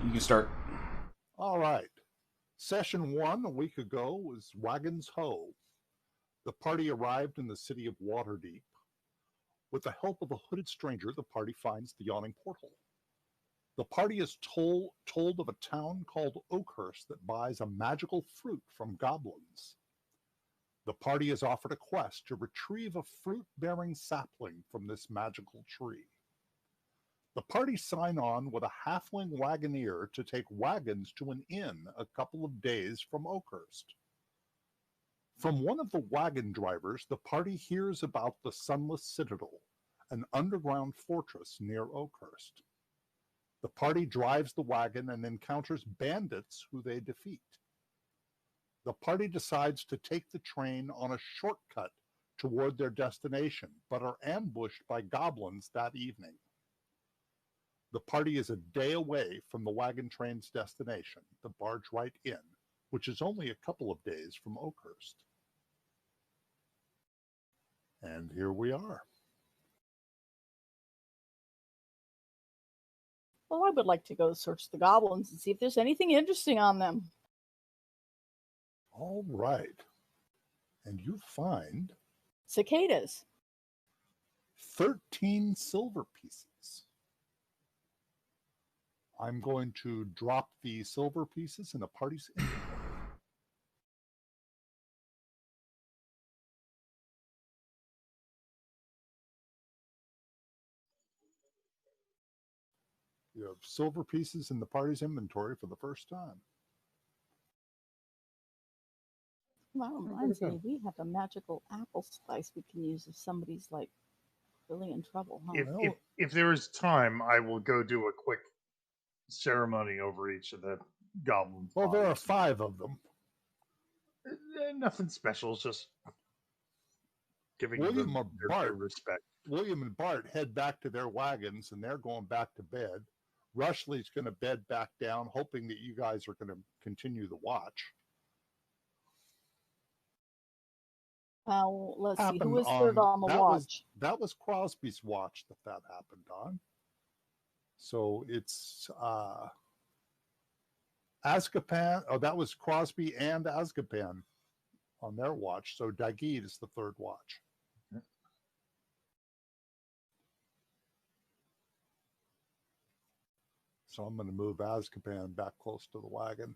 You can start. All right. Session 1 a week ago was Wagons Ho. The party arrived in the city of Waterdeep. With the help of a hooded stranger, the party finds the Yawning portal. The party is told of a town called Oakhurst that buys a magical fruit from goblins. The party is offered a quest to retrieve a fruit-bearing sapling from this magical tree. The party sign on with a halfling wagoneer to take wagons to an inn a couple of days from Oakhurst. From one of the wagon drivers, the party hears about the Sunless Citadel, an underground fortress near Oakhurst. The party drives the wagon and encounters bandits who they defeat. The party decides to take the train on a shortcut toward their destination, but are ambushed by goblins that evening. The party is a day away from the wagon train's destination, the Barge Right Inn, which is only a couple of days from Oakhurst. And here we are. Well, I would like to go search the goblins and see if there's anything interesting on them. All right. And you find Cicadas. 13 silver pieces. I'm going to drop the silver pieces in the party's inventory. You have silver pieces in the party's inventory for the first time. Well, that reminds me, we have a magical apple spice we can use if somebody's like really in trouble. Huh? If there is time, I will go do a quick ceremony over each of the goblins. Well, there are 5 of them. Nothing special, just giving William them their respect. William and Bart head back to their wagons, and they're going back to bed. Rushley's going to bed back down, hoping that you guys are going to continue the watch. Let's see. Who was third on the watch? That was Crosby's watch that happened on. So it's Azkaban. Oh, that was Crosby and Azkaban on their watch. So Daguid is the third watch. So I'm going to move Azkaban back close to the wagon.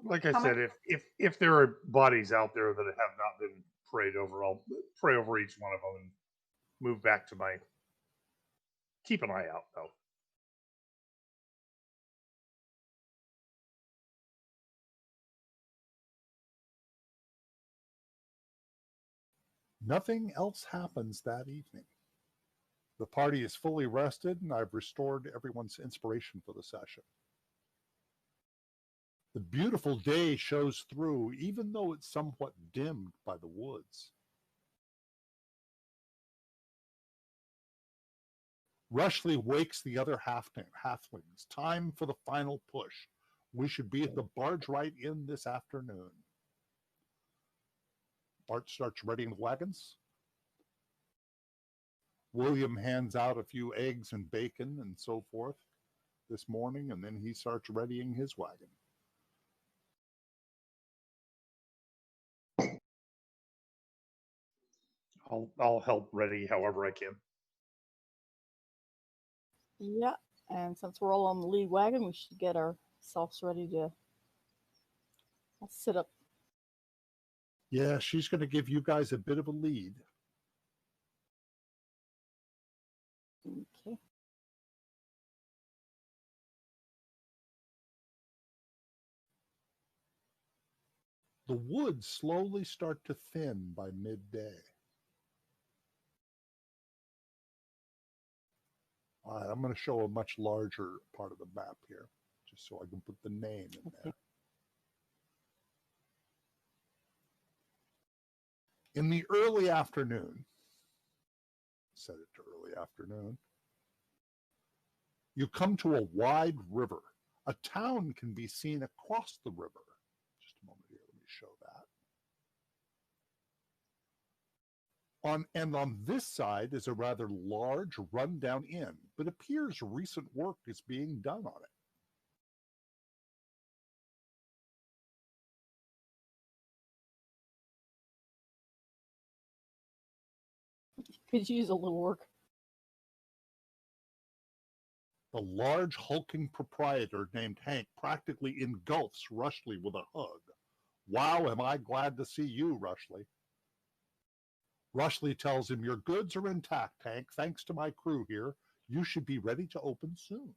Like I said, if there are bodies out there that have not been prayed over, I'll pray over each one of them and move back to my... Keep an eye out, though. Nothing else happens that evening. The party is fully rested, and I've restored everyone's inspiration for the session. The beautiful day shows through, even though it's somewhat dimmed by the woods. Rushley wakes the other halflings. Time for the final push. We should be at the Barge Right Inn this afternoon. Bart starts readying the wagons. William hands out a few eggs and bacon and so forth this morning, and then he starts readying his wagon. I'll help ready however I can. Yeah, and since we're all on the lead wagon, we should get ourselves ready to... I'll sit up. Yeah, she's going to give you guys a bit of a lead. Okay. The woods slowly start to thin by midday. All right, I'm going to show a much larger part of the map here, just so I can put the name in there. In the early afternoon, set it to early afternoon, you come to a wide river. A town can be seen across the river. Just a moment here, let me show that. On this side is a rather large, run-down inn, but appears recent work is being done on it. Could use a little work. The large, hulking proprietor named Hank practically engulfs Rushley with a hug. Wow, am I glad to see you, Rushley. Rushley tells him, your goods are intact, Hank. Thanks to my crew here, you should be ready to open soon.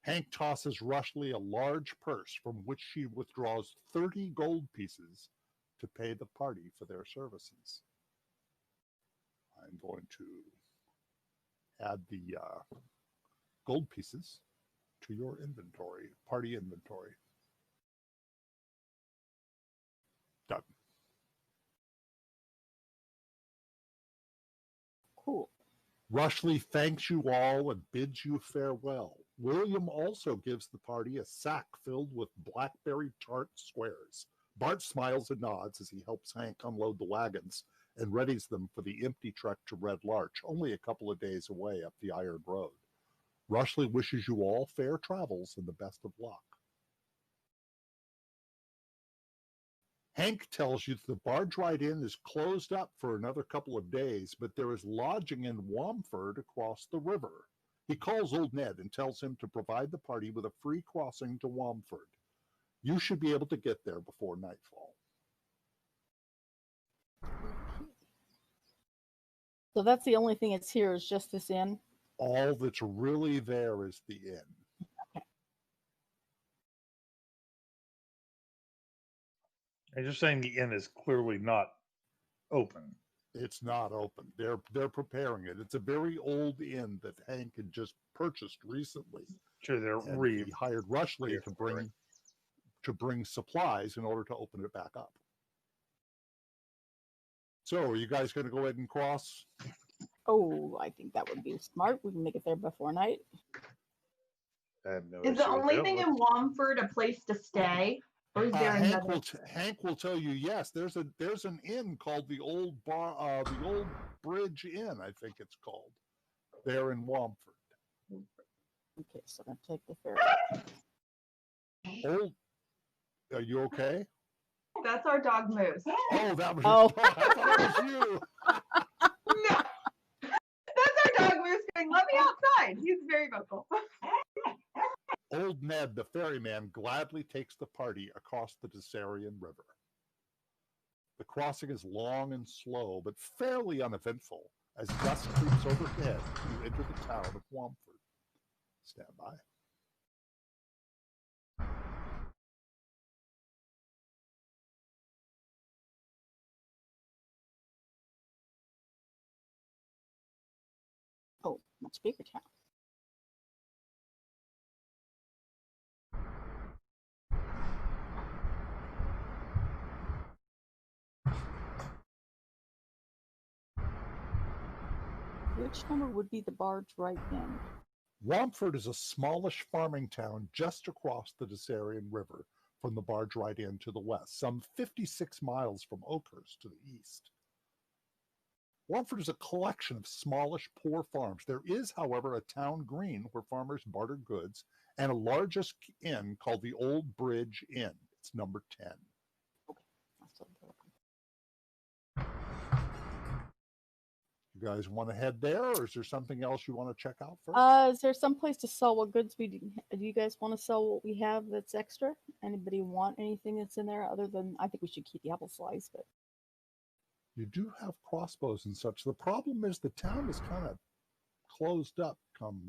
Hank tosses Rushley a large purse from which she withdraws 30 gold pieces to pay the party for their services. I'm going to add the gold pieces to your inventory, party inventory. Done. Cool. Rushley thanks you all and bids you farewell. William also gives the party a sack filled with blackberry tart squares. Bart smiles and nods as he helps Hank unload the wagons and readies them for the empty trek to Red Larch, only a couple of days away up the Iron Road. Rushley wishes you all fair travels and the best of luck. Hank tells you that the Barge Ride Inn is closed up for another couple of days, but there is lodging in Wamford across the river. He calls Old Ned and tells him to provide the party with a free crossing to Wamford. You should be able to get there before nightfall. So that's the only thing that's here is just this inn? All that's really there is the inn. Okay. And you're saying the inn is clearly not open. It's not open. They're preparing it. It's a very old inn that Hank had just purchased recently. Sure, they're He hired Rushley to bring supplies in order to open it back up. So, are you guys going to go ahead and cross? Oh, I think that would be smart. We can make it there before night. I have no Is the issue with only that. thing in Wamford a place to stay, or is there Hank another? Hank will tell you. Yes, there's an inn called the Old Bridge Inn. I think it's called. There in Wamford. Okay, so I'm going to take the ferry. Are you okay? That's our dog Moose. Oh, that was Oh. I thought it was you. No, that's our dog Moose going, let me outside. He's very vocal. Old Ned, the ferryman, gladly takes the party across the Desarian River. The crossing is long and slow, but fairly uneventful. As dusk creeps overhead, you enter the town of Wamford. Stand by. Oh, much bigger town. Which number would be the Barge Ride Inn? Wamford is a smallish farming town just across the Desarian River from the Barge Ride Inn to the west, some 56 miles from Oakhurst to the east. Wamford is a collection of smallish, poor farms. There is, however, a town green where farmers barter goods and a largest inn called the Old Bridge Inn. It's number 10. That's what I'm looking. You guys want to head there, or is there something else you want to check out first? Is there some place to sell what goods we do? Do you guys want to sell what we have that's extra? Anybody want anything that's in there other than, I think we should keep the apple slice, but You do have crossbows and such. The problem is the town is kind of closed up come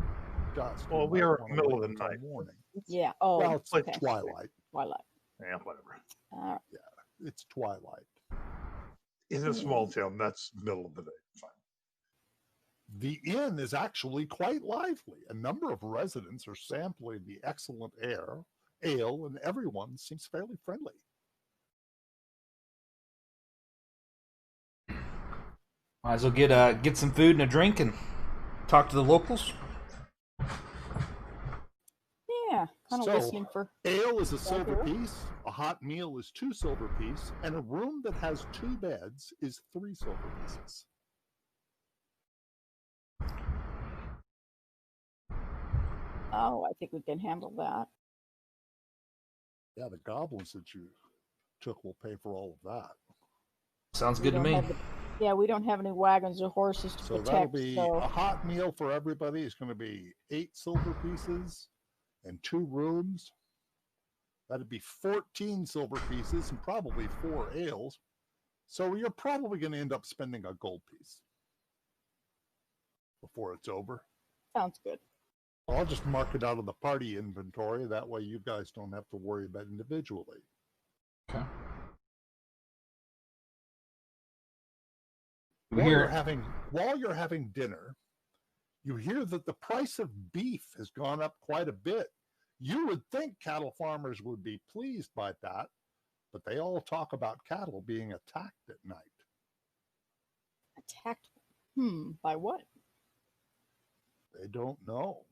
dusk. Well, You we might are in wanna the middle wait of the until night. morning. yeah. Oh, Well, it's like okay. twilight. Twilight. Yeah, whatever. All right. It's twilight. In a small town, that's middle of the day. Fine. The inn is actually quite lively. A number of residents are sampling the excellent ale, and everyone seems fairly friendly. Might as well get some food and a drink and talk to the locals. Yeah. Kind of So, listening for. ale is a silver Okay. piece, a hot meal is 2 silver piece, and a room that has 2 beds is 3 silver pieces. Oh, I think we can handle that. Yeah, the goblins that you took will pay for all of that. Sounds We good to don't me. have yeah, we don't have any wagons or horses to So that'll protect. be So a hot meal for everybody. It's going to be 8 silver pieces and 2 rooms. That'd be 14 silver pieces and probably 4 ales. So you're probably going to end up spending a gold piece before it's over. sounds good. I'll just mark it out of the party inventory. That way you guys don't have to worry about it individually. Okay. While you're having dinner, you hear that the price of beef has gone up quite a bit. You would think cattle farmers would be pleased by that, but they all talk about cattle being attacked at night. Attacked. By what? They don't know.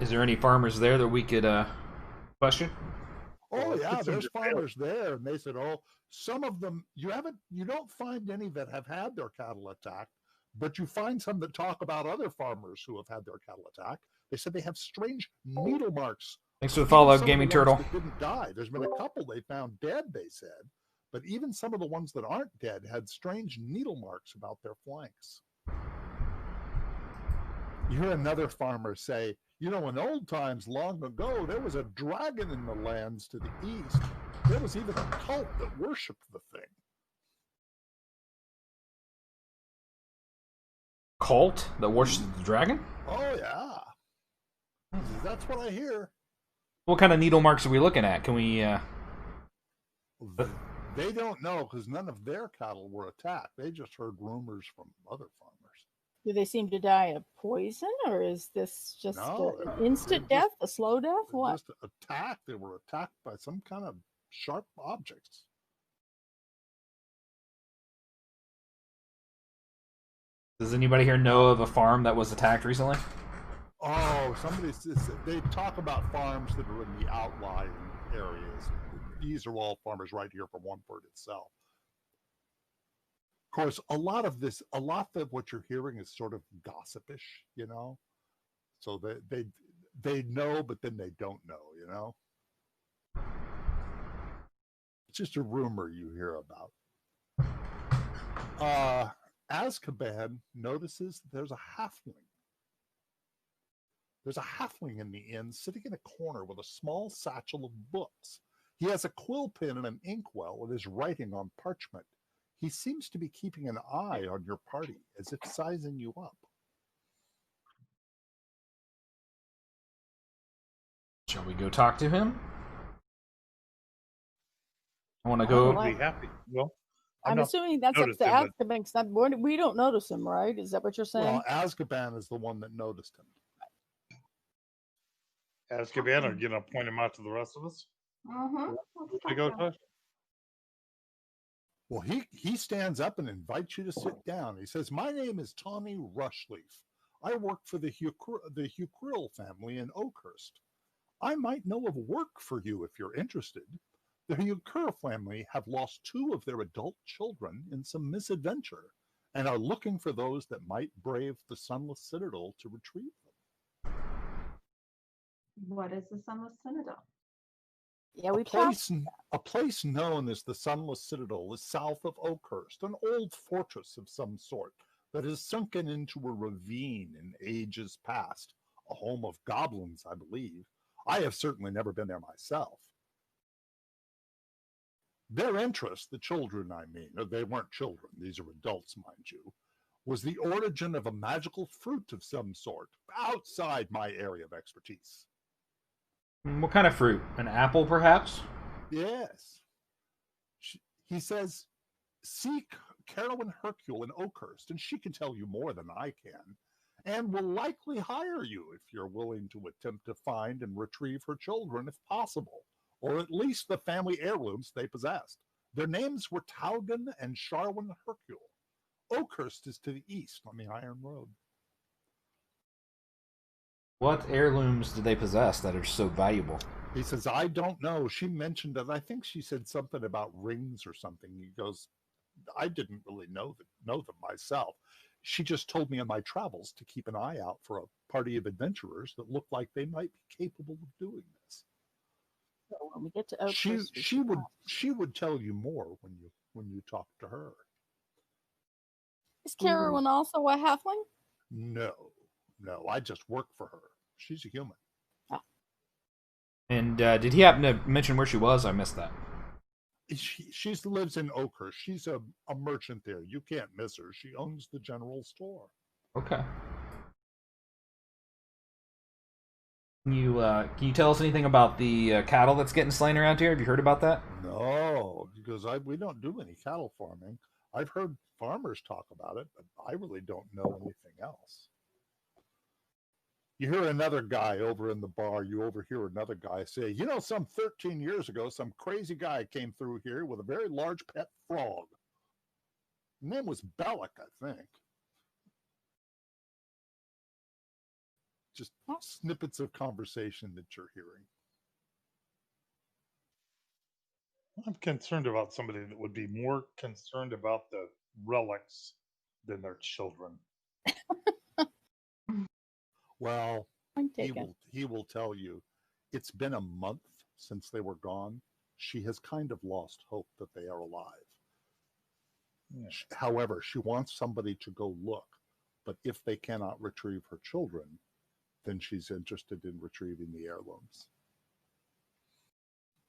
Is there any farmers there that we could question? Oh Well, yeah, put some there's detail. farmers there, and they said, "Oh, some of them you don't find any that have had their cattle attacked, but you find some that talk about other farmers who have had their cattle attacked. They said they have strange needle marks. Thanks for the Even follow, some of Gaming the ones Turtle. that didn't die. There's been a couple they found dead, they said, but even some of the ones that aren't dead had strange needle marks about their flanks." You hear another farmer say, "You know, in old times long ago, there was a dragon in the lands to the east. There was even a cult that worshipped the thing." Cult that worships the dragon? Oh, yeah. That's what I hear. What kind of needle marks are we looking at? Can we? They don't know because none of their cattle were attacked. They just heard rumors from other farmers. Do they seem to die of poison, or is this just No, an instant they death, just- a slow death? They What? just attacked. They were attacked by some kind of sharp objects. Does anybody here know of a farm that was attacked recently? Oh, they talk about farms that are in the outlying areas. These are all farmers right here from One-Ford itself. Of course, a lot of what you're hearing is sort of gossipish, you know. So they know, but then they don't know, you know. It's just a rumor you hear about. Azkaban notices there's a halfling. There's a halfling in the inn sitting in a corner with a small satchel of books. He has a quill pen and an inkwell and is writing on parchment. He seems to be keeping an eye on your party, as if sizing you up. Shall we go talk to him? I want to I go. don't I'd like- be happy. Well, I'm not assuming that's up noticed to him, but- Azkaban, 'cause we don't notice him, right? Is that what you're saying? Well, Azkaban is the one that noticed him. Azkaban, are you gonna point him out to the rest of us? We go touch. Well, he stands up and invites you to sit down. He says, "My name is Tommy Rushleaf. I work for the Hucrill family in Oakhurst. I might know of work for you if you're interested. The Hucrill family have lost 2 of their adult children in some misadventure and are looking for those that might brave the Sunless Citadel to retrieve them." What is the Sunless Citadel? Yeah, we talked. A place known as the Sunless Citadel is south of Oakhurst, an old fortress of some sort that has sunken into a ravine in ages past, a home of goblins, I believe. I have certainly never been there myself. Their interest, the children I mean, they weren't children, these are adults, mind you, was the origin of a magical fruit of some sort, outside my area of expertise. What kind of fruit? An apple, perhaps? Yes. He says, "Seek Carolyn Hercule in Oakhurst, and she can tell you more than I can, and will likely hire you if you're willing to attempt to find and retrieve her children if possible, or at least the family heirlooms they possessed. Their names were Taugen and Sharwin Hercule. Oakhurst is to the east on the Iron Road." What heirlooms do they possess that are so valuable? He says, I don't know. She mentioned it. I think she said something about rings or something. He goes, I didn't really know them myself. She just told me in my travels to keep an eye out for a party of adventurers that looked like they might be capable of doing this. So when we get to Oak She Cliffs, we she should would ask. she would tell you more when you talk to her. Is Carolyn also a halfling? No, I just work for her. She's a human. And did he happen to mention where she was? I missed that. She lives in Oakhurst. She's a merchant there. You can't miss her. She owns the general store. Okay. Can you tell us anything about the cattle that's getting slain around here? Have you heard about that? No, because we don't do any cattle farming. I've heard farmers talk about it, but I really don't know anything else. You hear another guy over in the bar, you overhear another guy say, some 13 years ago, some crazy guy came through here with a very large pet frog. His name was Bellic, I think. Just snippets of conversation that you're hearing. I'm concerned about somebody that would be more concerned about the relics than their children. Well, Point taken. he will tell you it's been a month since they were gone. She has kind of lost hope that they are alive. Yeah. However, she wants somebody to go look, but if they cannot retrieve her children, then she's interested in retrieving the heirlooms.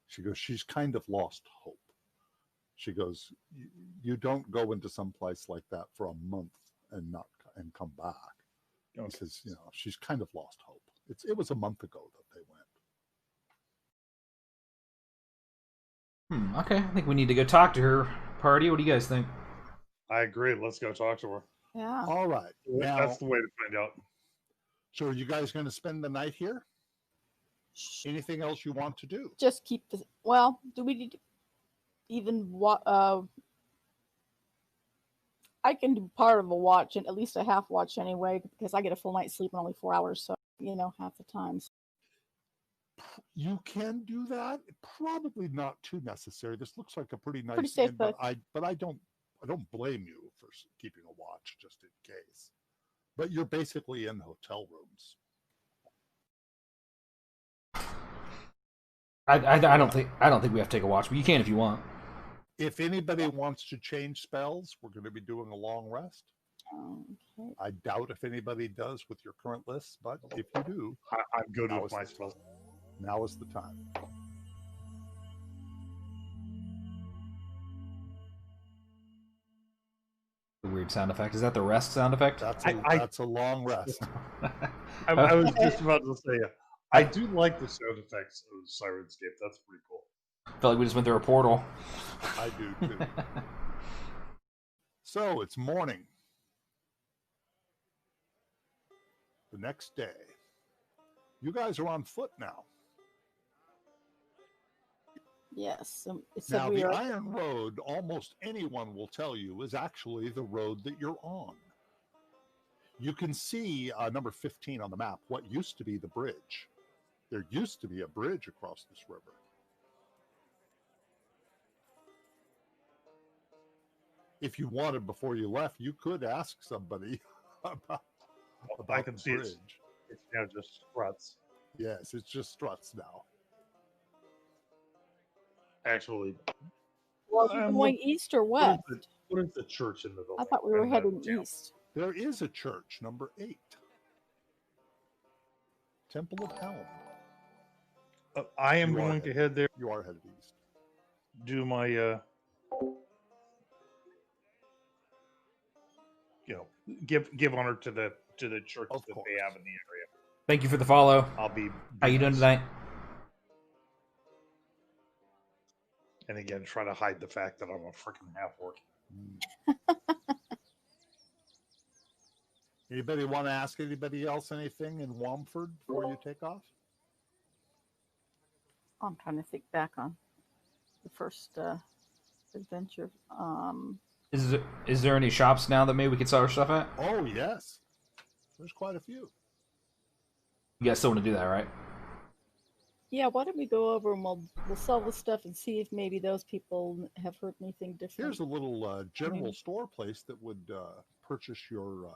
She goes, she's kind of lost hope. She goes, you don't go into some place like that for a month and come back. Because she's kind of lost hope. It was a month ago that they went. Okay, I think we need to go talk to her. Party, what do you guys think? I agree. Let's go talk to her. Yeah. All right. Now, that's the way to find out. So are you guys going to spend the night here? Anything else you want to do? Just keep the. Well, do we need to even what? I can do part of a watch and at least a half watch anyway, because I get a full night's sleep in only 4 hours, so half the time. You can do that. Probably not too necessary. This looks like a pretty nice safe, inn, but I don't blame you for keeping a watch just in case. But you're basically in hotel rooms. I don't think we have to take a watch, but you can if you want. If anybody wants to change spells, we're going to be doing a long rest. Okay. I doubt if anybody does with your current list, but if you do, I'm good with my spells. Now is the time. The weird sound effect. Is that the rest sound effect? That's a long rest. I was just about to say, I do like the sound effects of Sirenscape. That's pretty cool. I felt like we just went through a portal. I do too. So it's morning. The next day. You guys are on foot now. Yes. Now, the Iron Road, almost anyone will tell you, is actually the road that you're on. You can see number 15 on the map, what used to be the bridge. There used to be a bridge across this river. If you wanted before you left, you could ask somebody about I can see the bridge. It's now just struts. Yes, it's just struts now. Actually, well, are we going east or west? What is the church in the building? I thought we were heading east. There is a church, number 8. Temple of Helm. I am going to head there. You are headed east. Do my, give honor to the church that they have in the area. Thank you for the follow. I'll be. How you doing tonight? And again, try to hide the fact that I'm a freaking half-orc. Anybody want to ask anybody else anything in Wamford before you take off? I'm trying to think back on the first adventure. Is there any shops now that maybe we could sell our stuff at? Oh, yes. There's quite a few. You guys still want to do that, right? Yeah, why don't we go over and we'll sell the stuff and see if maybe those people have heard anything different. Here's a little general store place that would purchase your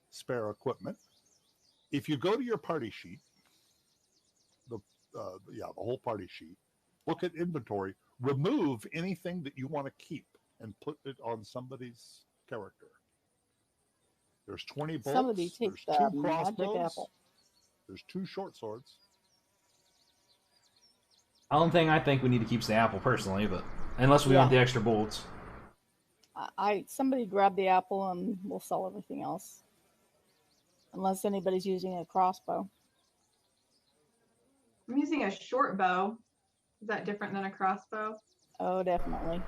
spare equipment. If you go to your party sheet, the whole party sheet, look at inventory, remove anything that you want to keep and put it on somebody's character. There's 20 bolts. Somebody take there's the 2 magic crossbows. apple. There's 2 short swords. The only thing I think we need to keep is the apple personally, but unless we want the extra bolts. Somebody grab the apple and we'll sell everything else. Unless anybody's using a crossbow. I'm using a short bow. Is that different than a crossbow? Oh, definitely.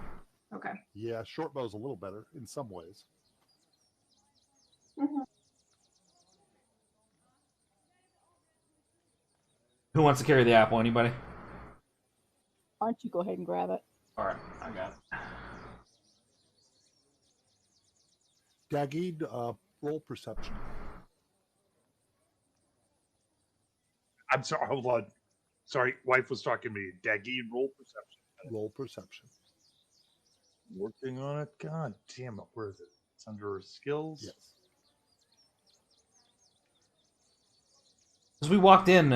Okay. Yeah, short bow's a little better in some ways. Mm-hmm. Who wants to carry the apple? Anybody? Why don't you go ahead and grab it? All right, I got it. Dagid, roll perception. I'm sorry. Hold on. Sorry, wife was talking to me. Daggy, roll perception. Roll perception. Working on it. God damn it. Where is it? It's under skills. Yes. As we walked in,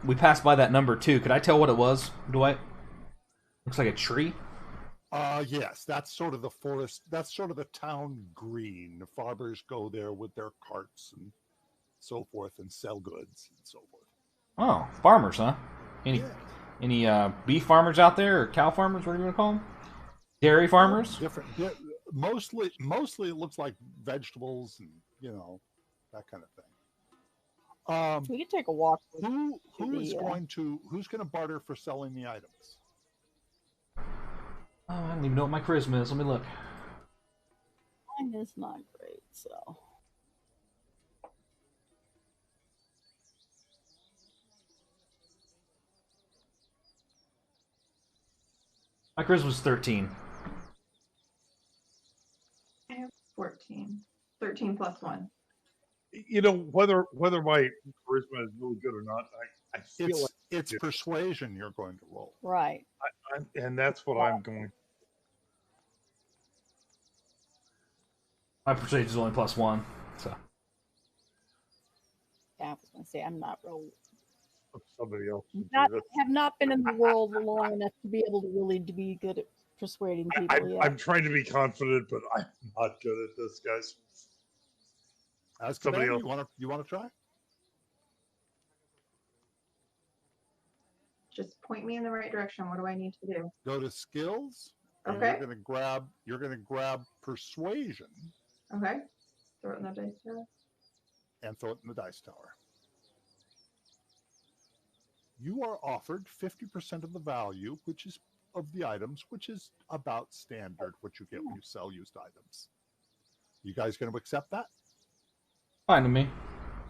we passed by that number 2. Could I tell what it was, Dwight? Looks like a tree. Yes, that's sort of the forest. That's sort of the town green. The farmers go there with their carts and so forth and sell goods and so forth. Oh, farmers, huh? Any beef farmers out there, or cow farmers? What do you want to call them? Dairy farmers? Different. Yeah, mostly it looks like vegetables and that kind of thing. We can take a walk. Who's going to barter for selling the items? Oh, I don't even know what my charisma is. Let me look. Mine is not great, so. My charisma's 13. I have 14. 13 plus 1. You know, whether my charisma is really good or not, I feel it's persuasion you're going to roll. Right. and that's what I'm going. My persuasion is only +1, so. Yeah, I was going to say, I'm not real. Somebody else. Have not been in the world long enough to be able to really be good at persuading people yet. I'm trying to be confident, but I'm not good at this, guys. Ask Somebody else. You want to try? Just point me in the right direction. What do I need to do? Go to skills. And Okay. You're going to grab persuasion. Okay. Throw it in the dice tower. And throw it in the dice tower. You are offered 50% of the value, which is of the items, which is about standard what you get when you sell used items. You guys going to accept that? Fine to me.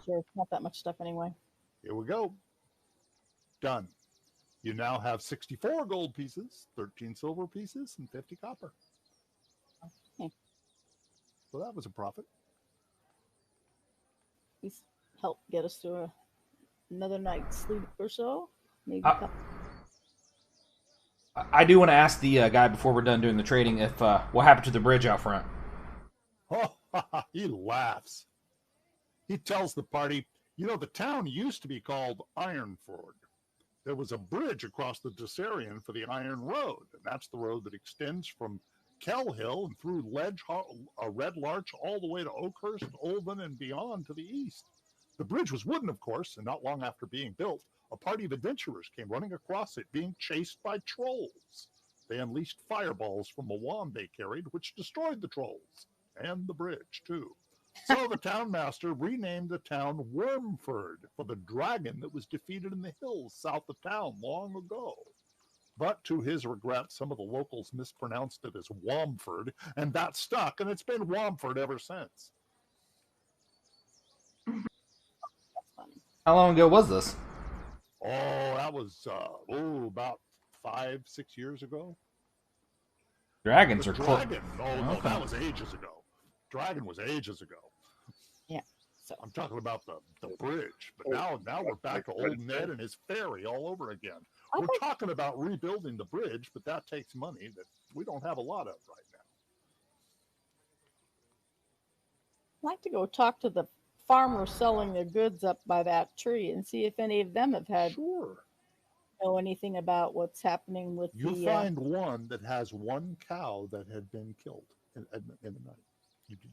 Sure, it's not that much stuff anyway. Here we go. Done. You now have 64 gold pieces, 13 silver pieces, and 50 copper. Okay. So that was a profit. Please help get us through another night's sleep or so. Maybe. I do want to ask the guy before we're done doing the trading if what happened to the bridge out front. Oh, he laughs. He tells the party, the town used to be called Ironford. There was a bridge across the Dessarian for the Iron Road, and that's the road that extends from Kell Hill and through Red Larch all the way to Oakhurst, Olven, and beyond to the east. The bridge was wooden, of course, and not long after being built, a party of adventurers came running across it, being chased by trolls. They unleashed fireballs from a wand they carried, which destroyed the trolls, and the bridge, too. So the townmaster renamed the town Wormford for the dragon that was defeated in the hills south of town long ago. But to his regret, some of the locals mispronounced it as Womford, and that stuck, and it's been Womford ever since. How long ago was this? Oh, that was about 5-6 years ago. Dragons are close. Dragon. Oh, no, that was ages ago. Dragon was ages ago. Yeah. I'm talking about the bridge. But now we're back to old Ned and his ferry all over again. We're talking about rebuilding the bridge, but that takes money that we don't have a lot of right now. I'd like to go talk to the farmers selling their goods up by that tree and see if any of them have had know anything about what's happening with you find one that has one cow that had been killed in the night.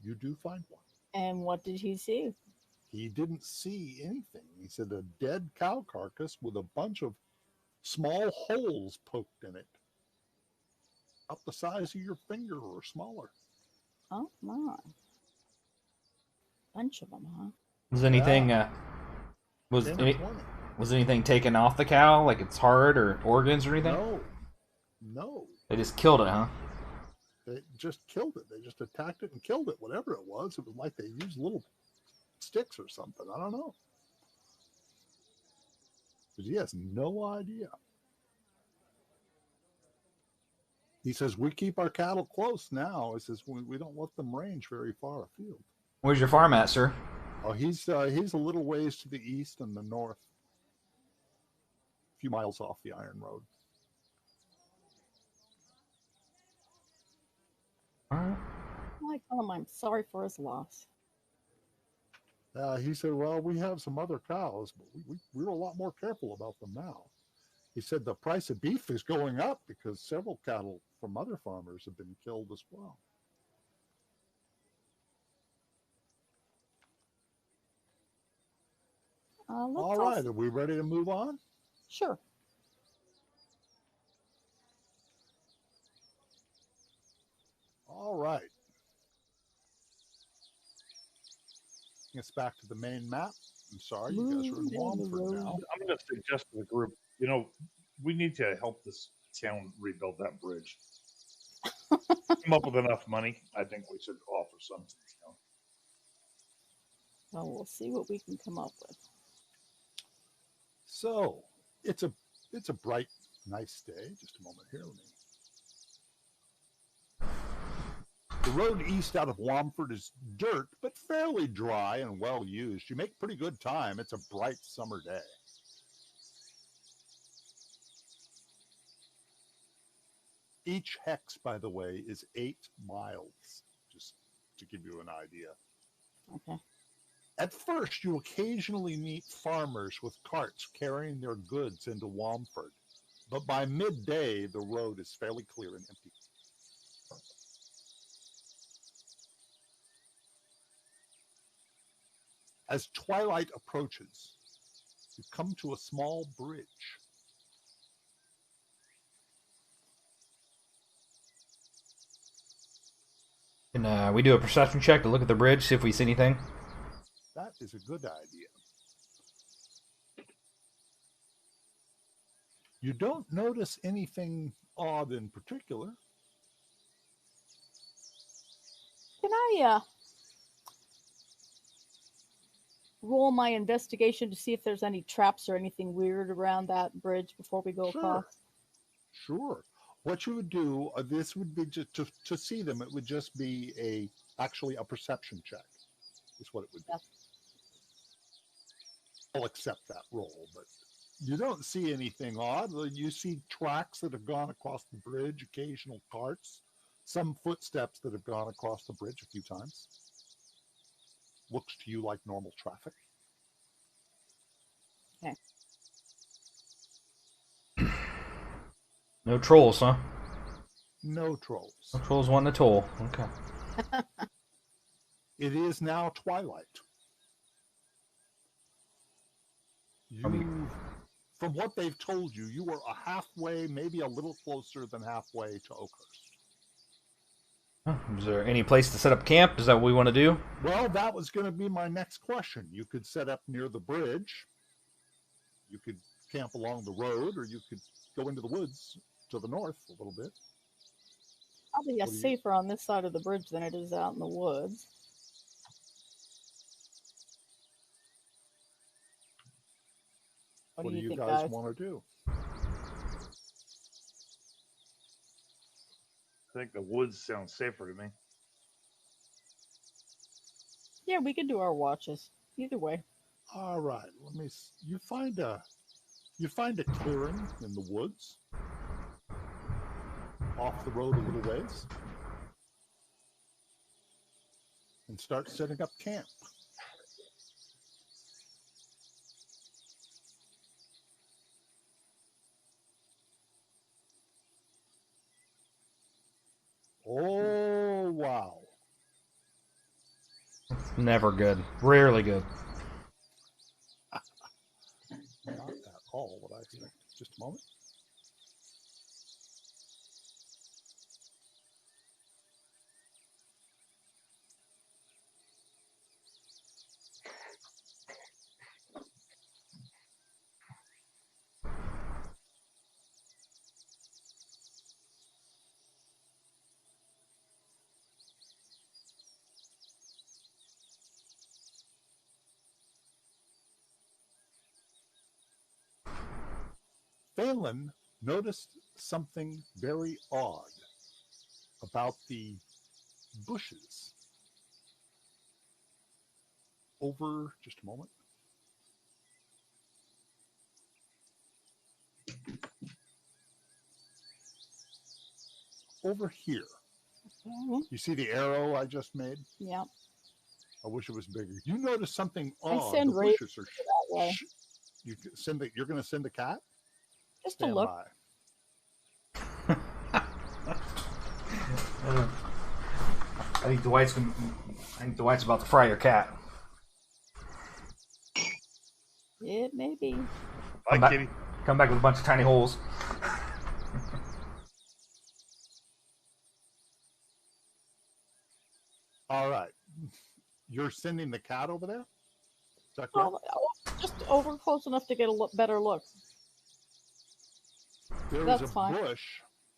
You do find one. And what did he see? He didn't see anything. He said a dead cow carcass with a bunch of small holes poked in it, up the size of your finger or smaller. Oh my! Bunch of them, huh? Was anything was anything taken off the cow, like its heart or organs or anything? No. They just killed it, huh? They just killed it. They just attacked it and killed it. Whatever it was like they used little sticks or something. I don't know. But he has no idea. He says, we keep our cattle close now. He says, we don't let them range very far afield. Where's your farm at, sir? Oh, he's a little ways to the east and the north. A few miles off the Iron Road. All right. I tell him I'm sorry for his loss. He said, well, we have some other cows, but we're a lot more careful about them now. He said the price of beef is going up because several cattle from other farmers have been killed as well. All right, are we ready to move on? Sure. All right. It's back to the main map. I'm sorry, you guys are in Wamford now. I'm going to suggest to the group, we need to help this town rebuild that bridge. Come up with enough money. I think we should offer something. Well, we'll see what we can come up with. So it's a bright, nice day. Just a moment here. The road east out of Wamford is dirt, but fairly dry and well used. You make pretty good time. It's a bright summer day. Each hex, by the way, is 8 miles, just to give you an idea. Okay. At first, you occasionally meet farmers with carts carrying their goods into Wamford, but by midday, the road is fairly clear and empty. As twilight approaches, you come to a small bridge. Can we do a perception check to look at the bridge, see if we see anything? That is a good idea. You don't notice anything odd in particular. Can I roll my investigation to see if there's any traps or anything weird around that bridge before we go across? Sure. What you would do, this would be just to see them. It would just be actually a perception check. Is what it would be. I'll accept that roll, but you don't see anything odd. You see tracks that have gone across the bridge, occasional carts, some footsteps that have gone across the bridge a few times. Looks to you like normal traffic. Okay. No trolls, huh? No trolls. No trolls wanting a toll. Okay. It is now twilight. From what they've told you, you are halfway, maybe a little closer than halfway to Oakhurst. Is there any place to set up camp? Is that what we want to do? Well, that was going to be my next question. You could set up near the bridge. You could camp along the road, or you could go into the woods to the north a little bit. Probably safer on this side of the bridge than it is out in the woods. What do you guys want to do? I think the woods sound safer to me. Yeah, we could do our watches. Either way. All right. You find a clearing in the woods, off the road a little ways, and start setting up camp. Oh, wow. Never good. Rarely good. Not at all what I expected. Just a moment. Phelan noticed something very odd about the bushes over, just a moment. Over here. Okay. You see the arrow I just made? Yeah. I wish it was bigger. You notice something I odd. send The Ray bushes are that way. You're going to send a cat? Just to Stand look. by. I think Dwight's about to fry your cat. It may be. Bye, kitty. Come back with a bunch of tiny holes. All right. You're sending the cat over there? Is that correct? Just over close enough to get a better look. There That's is a fine. bush.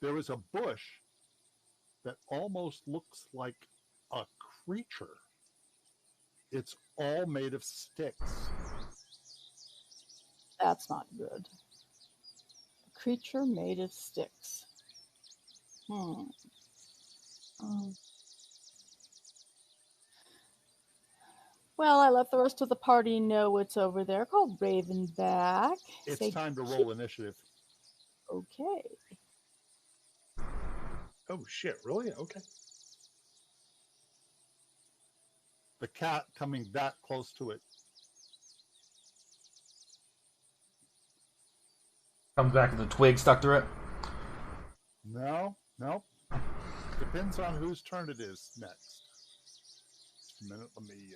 There is a bush that almost looks like a creature. It's all made of sticks. That's not good. A creature made of sticks. Well, I let the rest of the party know it's over there, called Ravenback. It's Say, time to roll initiative. okay. Oh shit! Really? Okay. The cat coming that close to it. Comes back with a twig stuck through it. No. Depends on whose turn it is next. Just a minute. Let me.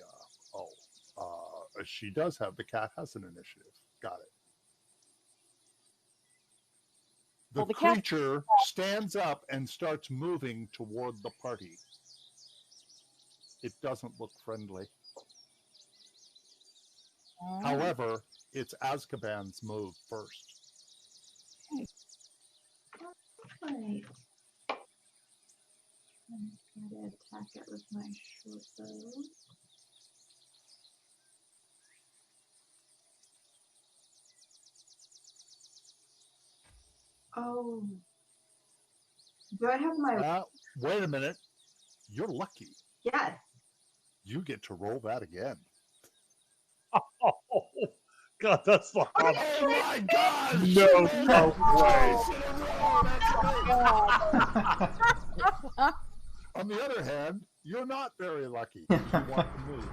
She does have. The cat has an initiative. Got it. The Well, the cat- creature stands up and starts moving toward the party. It doesn't look friendly. However, it's Azkaban's move first. Right. I'm going to attack it with my short bow. Oh. Do I have my... Wait a minute. You're lucky. Yes. You get to roll that again. Oh God, that's the Oh my God! No way. On the other hand, you're not very lucky. You want to move.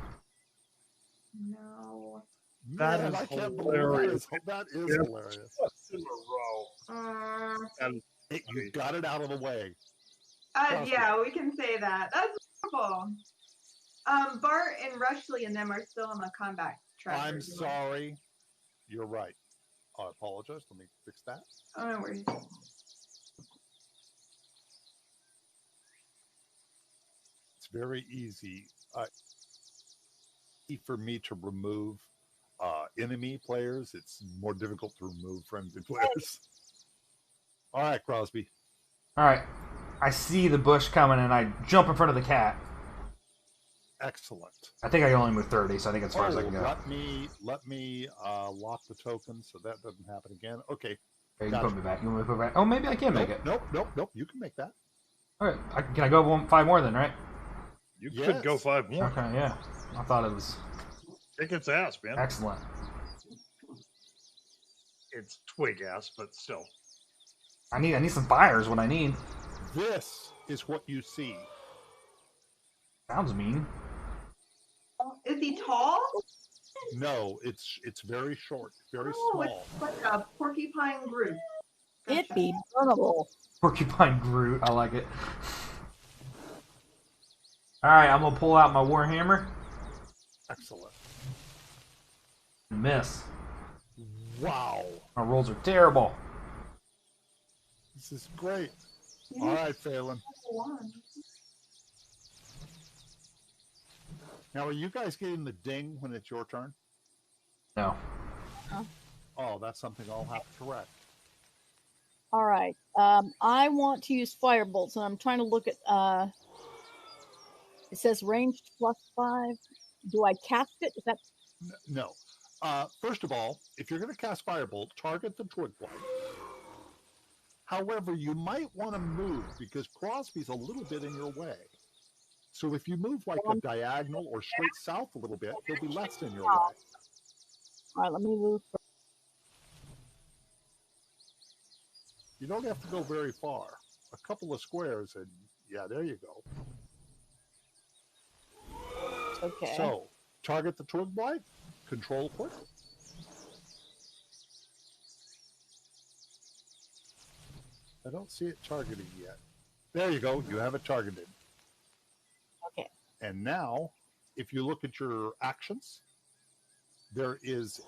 No. That Man, is I can't hilarious. believe that is Yeah. hilarious. In a row. And You got it out of the way. Yeah, we can say that. That's wonderful. Bart and Rushley and them are still on the combat track. I'm sorry. You're right. I apologize. Let me fix that. Oh, no worries. It's very easy for me to remove enemy players. It's more difficult to remove friendly players. All right, Crosby. All right. I see the bush coming and I jump in front of the cat. Excellent. I think I can only move 30, so I think as far as I can go. Let me lock the token so that doesn't happen again. Okay. Okay, you can put me back. You want me to put me back? Oh, maybe I can make it. Nope. You can make that. All right. Can I go 5 more then, right? you could go 5 more. Okay, yeah. I thought it was... Kick its ass, man. Excellent. It's twig ass, but still. I need some fire is what I need. This is what you see. Sounds mean. Is he tall? No, it's very short, very Oh, small. it's like a porcupine Groot. It be burnable. Porcupine Groot. I like it. All right, I'm gonna pull out my warhammer. Excellent. Miss. Wow. My rolls are terrible. This is great. All right, Phelan. Now, are you guys getting the ding when it's your turn? No. Oh, that's something I'll have to correct. All right. I want to use firebolts, and I'm trying to look at. It says ranged +5. Do I cast it? Is that No. First of all, if you're going to cast Firebolt, target the Twig Blight. However, you might want to move because Crosby's a little bit in your way. So if you move like a diagonal or straight south a little bit, he'll be less in your way. all right? Let me move. You don't have to go very far. A couple of squares, and yeah, there you go. Okay. So, target the Twig Blight, control quick. I don't see it targeting yet. There you go. You have it targeted. Okay. And now, if you look at your actions, there is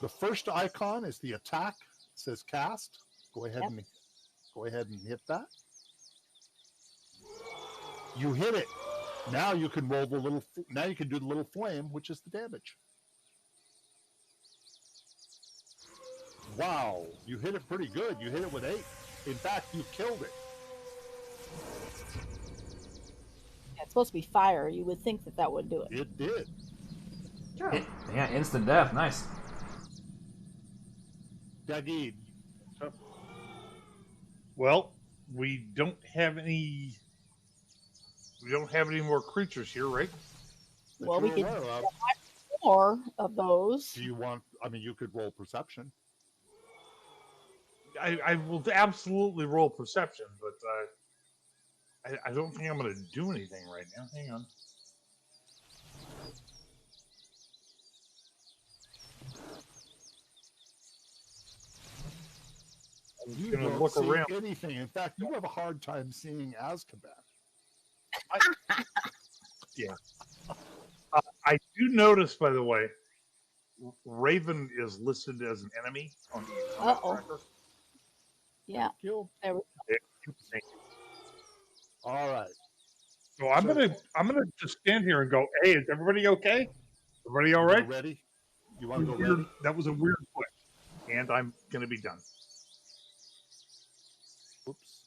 the first icon is the attack. It says cast. Go ahead and hit that. You hit it. Now you can roll now you can do the little flame, which is the damage. Wow, you hit it pretty good. You hit it with 8. In fact, you killed it. Yeah, it's supposed to be fire. You would think that would do it. It did. Sure. Yeah, instant death. Nice. Dagid. Well, we don't have any more creatures here, right? Well, we you're could aware of. more of those. Do you want? I mean, you could roll perception. I will absolutely roll perception, but I don't think I'm going to do anything right now. Hang on. You gonna don't look see around. anything. In fact, you have a hard time seeing Azkaban. Yeah. I do notice, by the way, Raven is listed as an enemy on the Uh-oh. tracker. Yeah. Killed. There we Thank you. All right. So I'm gonna just stand here and go, hey, is everybody okay? Everybody all right? Ready? You want to go Weird- ready? That was a weird click. And I'm gonna be done. Oops.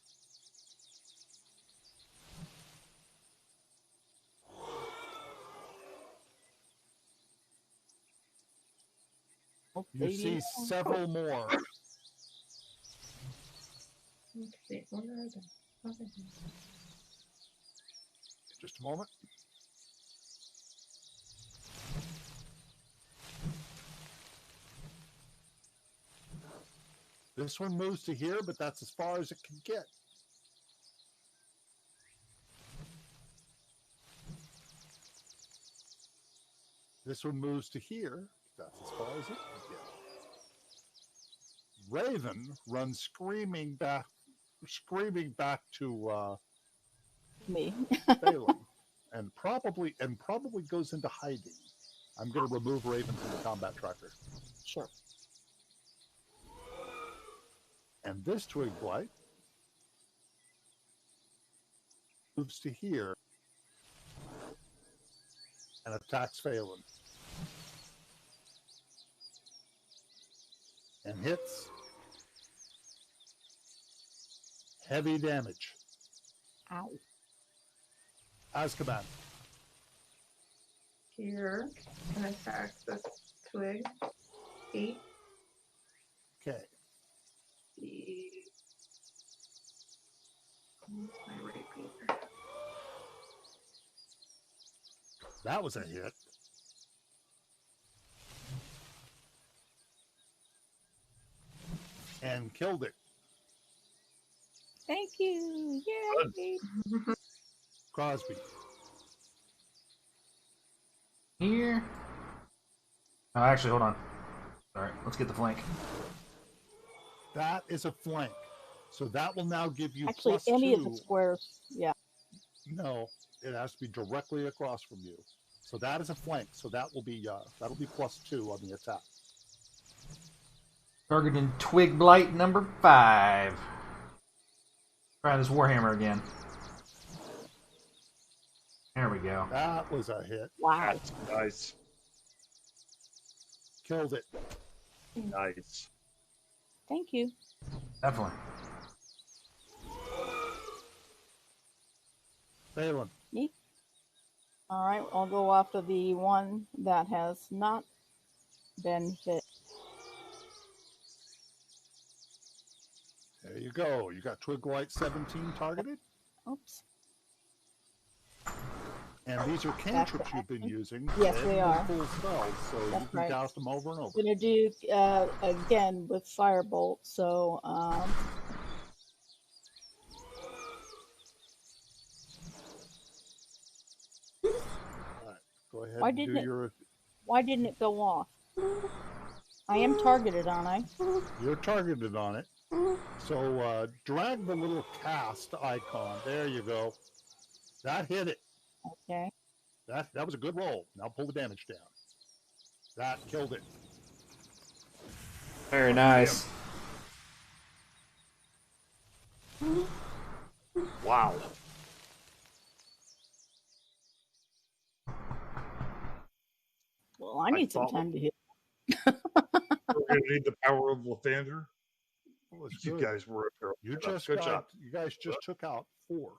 go. You see several more. Okay, where are they? Okay. Just a moment. This one moves to here, but that's as far as it can get. This one moves to here. That's as far as it can get. Raven runs screaming back to Me. Phelan, and probably goes into hiding. I'm going to remove Raven from the combat tracker. Sure. And this Twig Blight moves to here and attacks Phelan. And hits. Heavy damage. Ow. Azkaban. Here and attack the twig. 8. Okay. My rapier. That was a hit. killed it. Thank you. Yay. Crosby. Here. Oh, actually, hold on. All right, let's get the flank. That is a flank. So that will now give you Actually, plus any 2. of the squares. Yeah. No, it has to be directly across from you. So that is a flank. So that'll be plus 2 on the attack. Targeting Twig Blight number 5. Try this Warhammer again. There we go. That was a hit. Wow. That's nice. Killed it. Nice. Thank you. Definitely. Phelan. Me? All right, I'll go after the one that has not been hit. There you go. You got Twig Light 17 targeted. Oops. And these are cantrips you've been using. Yes, They're they are. full spells, so That's you can right. cast them over and over. I'm gonna do again with Firebolt. So All right, go ahead Why and do didn't it- your. why didn't it go off? I am targeted, aren't I? You're targeted on it. So drag the little cast icon. There you go. That hit it. Okay. That was a good roll. Now pull the damage down. That killed it. Very nice. Wow. Well, I need some thought- time to hit. We're going to need the power of Lathander. Well, it's You good. guys were up there. You Good just good got, job. you guys just took out 4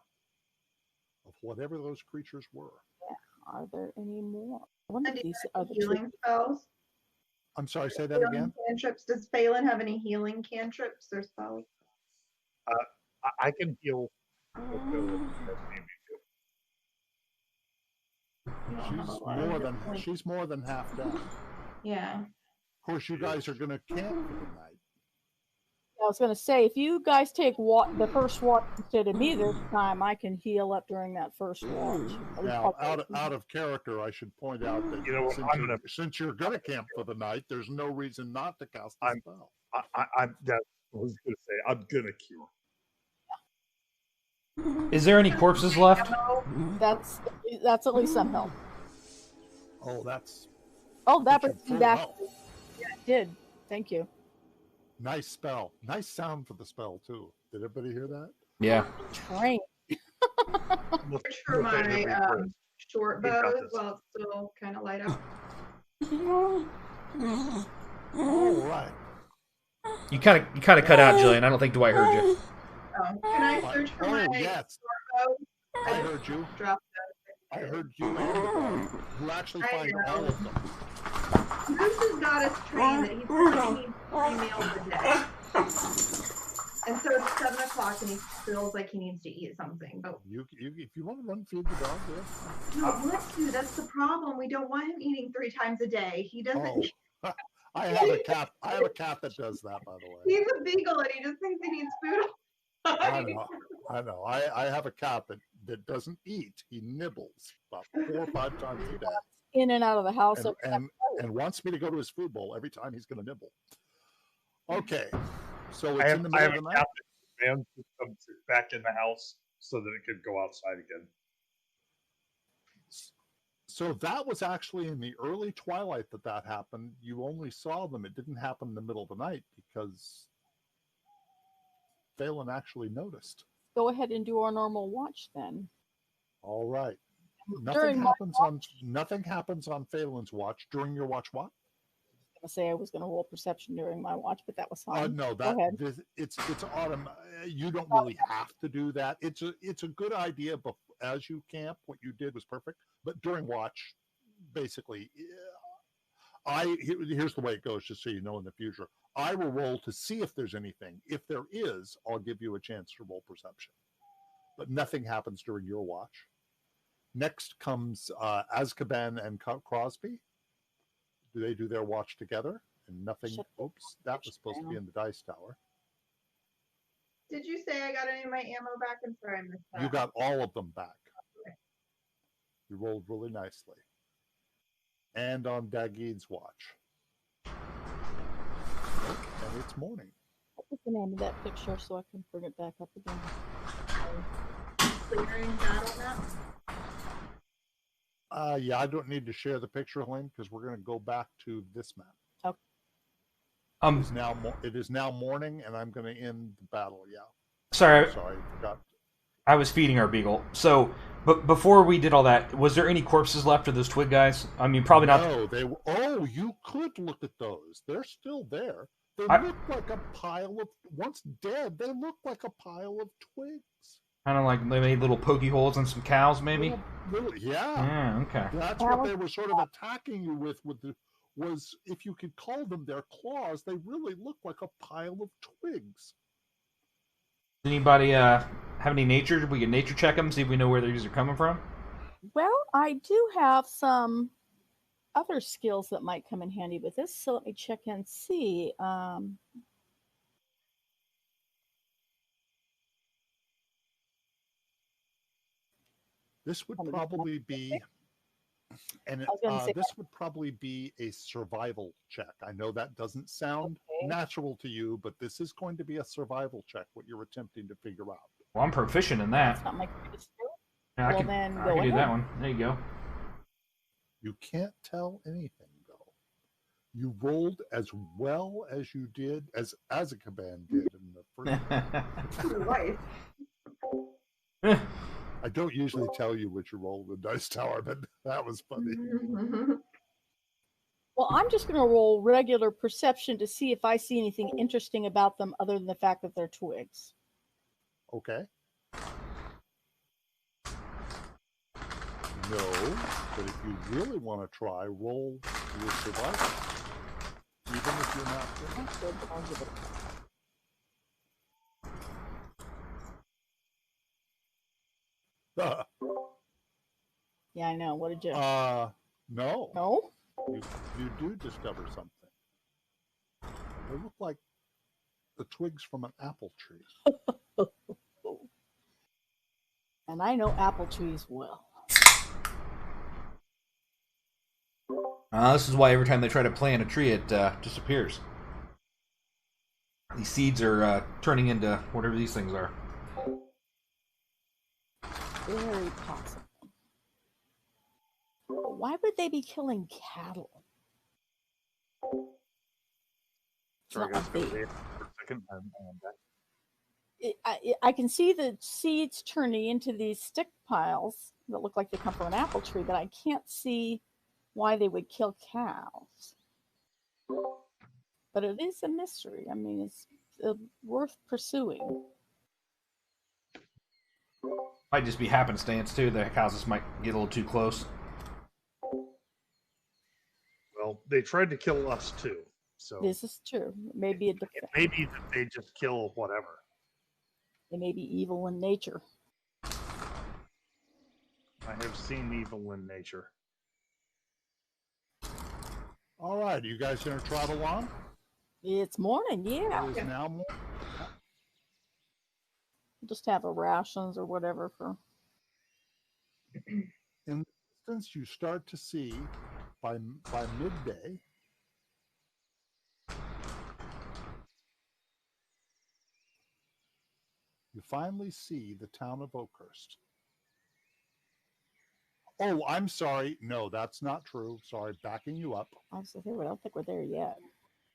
of whatever those creatures were. Are there any more? One of And do you these have are the healing spells? I'm sorry, say that Healing again. cantrips. Does Phelan have any healing cantrips or spells? I can heal. She's more than half done. Yeah. Of course, you guys are going to camp for the night. I was going to say, if you guys take the first watch instead of me this time, I can heal up during that first watch. Now, out of character, I should point out that You know what, since you're going to camp for the night, there's no reason not to cast the spell. I was going to say, I'm going to cure. Is there any corpses left? That's at least some help. Oh, that's That you was further that. help. Yeah, it did. Thank you. Nice spell. Nice sound for the spell, too. Did everybody hear that? Yeah. Train. Search for my short We got bows this. while it's still kind of light up. All right. You kind of cut out, Jillian. I don't think Dwight heard you. Can I search for my Yes. short bow? I heard you. Dropped I heard you and the bow. You actually I find know. all of them. Bruce has got us trained that he says he needs 3 meals a day. And so it's 7 o'clock and he feels like he needs to eat something. But If you want to run feed the dog, yeah. no, let's do. That's the problem. We don't want him eating 3 times a day. He doesn't. Oh, I have a cat. I have a cat that does that, by the way. He's a beagle and he just thinks he needs food. I know. I have a cat that doesn't eat. He nibbles about 4 or 5 times a day. In and out of the house. And wants me to go to his food bowl every time he's going to nibble. Okay, so I it's have, in the I middle have of the a night. captain man comes back in the house so that it could go outside again. So that was actually in the early twilight that happened. You only saw them. It didn't happen in the middle of the night because Phelan actually noticed. Go ahead and do our normal watch then. All right. During Nothing happens on Phelan's watch during your watch. What? I was gonna say I was gonna roll perception during my watch, but that was fine. No, Go ahead. it's autumn. You don't really have to do that. It's a good idea, but as you camp, what you did was perfect. But during watch, basically, here's the way it goes, just so you know in the future. I will roll to see if there's anything. If there is, I'll give you a chance to roll perception. But nothing happens during your watch. Next comes Azkaban and Crosby. Do they do their watch together? And nothing. Oops, that was supposed to be in the dice tower. Did you say I got any of my ammo back? I'm sorry, I missed that. You got all of them back. Okay. You rolled really nicely. And on Dagid's watch. And it's morning. What was the name of that picture so I can bring it back up again? Clearing battle map. Yeah, I don't need to share the picture, Helene, because we're going to go back to this map. Okay. It is now morning, and I'm going to end the battle. Yeah. Sorry, Sorry, I forgot. I was feeding our beagle. So, but before we did all that, was there any corpses left of those twig guys? I mean, probably not. No, they were. Oh, you could look at those. They're still there. They look like a pile of. Once dead, they look like a pile of twigs. Kind of like they made little pokey holes in some cows, maybe. Yeah. Yeah. Okay. That's what they were sort of attacking you with the. Was if you could call them their claws, they really look like a pile of twigs. Anybody have any nature? We can nature check them, see if we know where these are coming from. Well, I do have some other skills that might come in handy with this, so let me check and see. This would probably be, and this would probably be a survival check. I know that doesn't sound natural to you, but this is going to be a survival check, what you're attempting to figure out. Well, I'm proficient in that. That's not my greatest skill. Yeah, Well, I can do that one. There you go. You can't tell anything, though. You rolled as well as you did, as Azkaban did in the first. I don't usually tell you what you roll in the dice tower, but that was funny. Well, I'm just going to roll regular perception to see if I see anything interesting about them other than the fact that they're twigs. Okay. No, but if you really want to try, roll your survival. Even if you're not good. That's good, but I'll give it Yeah, I know. What did you? No. No? You do discover something. They look like the twigs from an apple tree. And I know apple trees well. This is why every time they try to plant a tree, it disappears. These seeds are turning into whatever these things are. Very possible. Why would they be killing cattle? Sorry, guys, for a second. I can see the seeds turning into these stick piles that look like they come from an apple tree, but I can't see why they would kill cows. But it is a mystery. I mean, it's worth pursuing. Might just be happenstance too. The cows just might get a little too close. Well, they tried to kill us too. So this is true. Maybe it may be that they just kill whatever. They may be evil in nature. I have seen evil in nature. All right, you guys gonna travel on? It's morning, yeah. It is now morning. Just have a rations or whatever for. In the distance, you start to see by midday. You finally see the town of Oakhurst. Oh, I'm sorry. No, that's not true. Sorry, backing you up. I don't think we're there yet.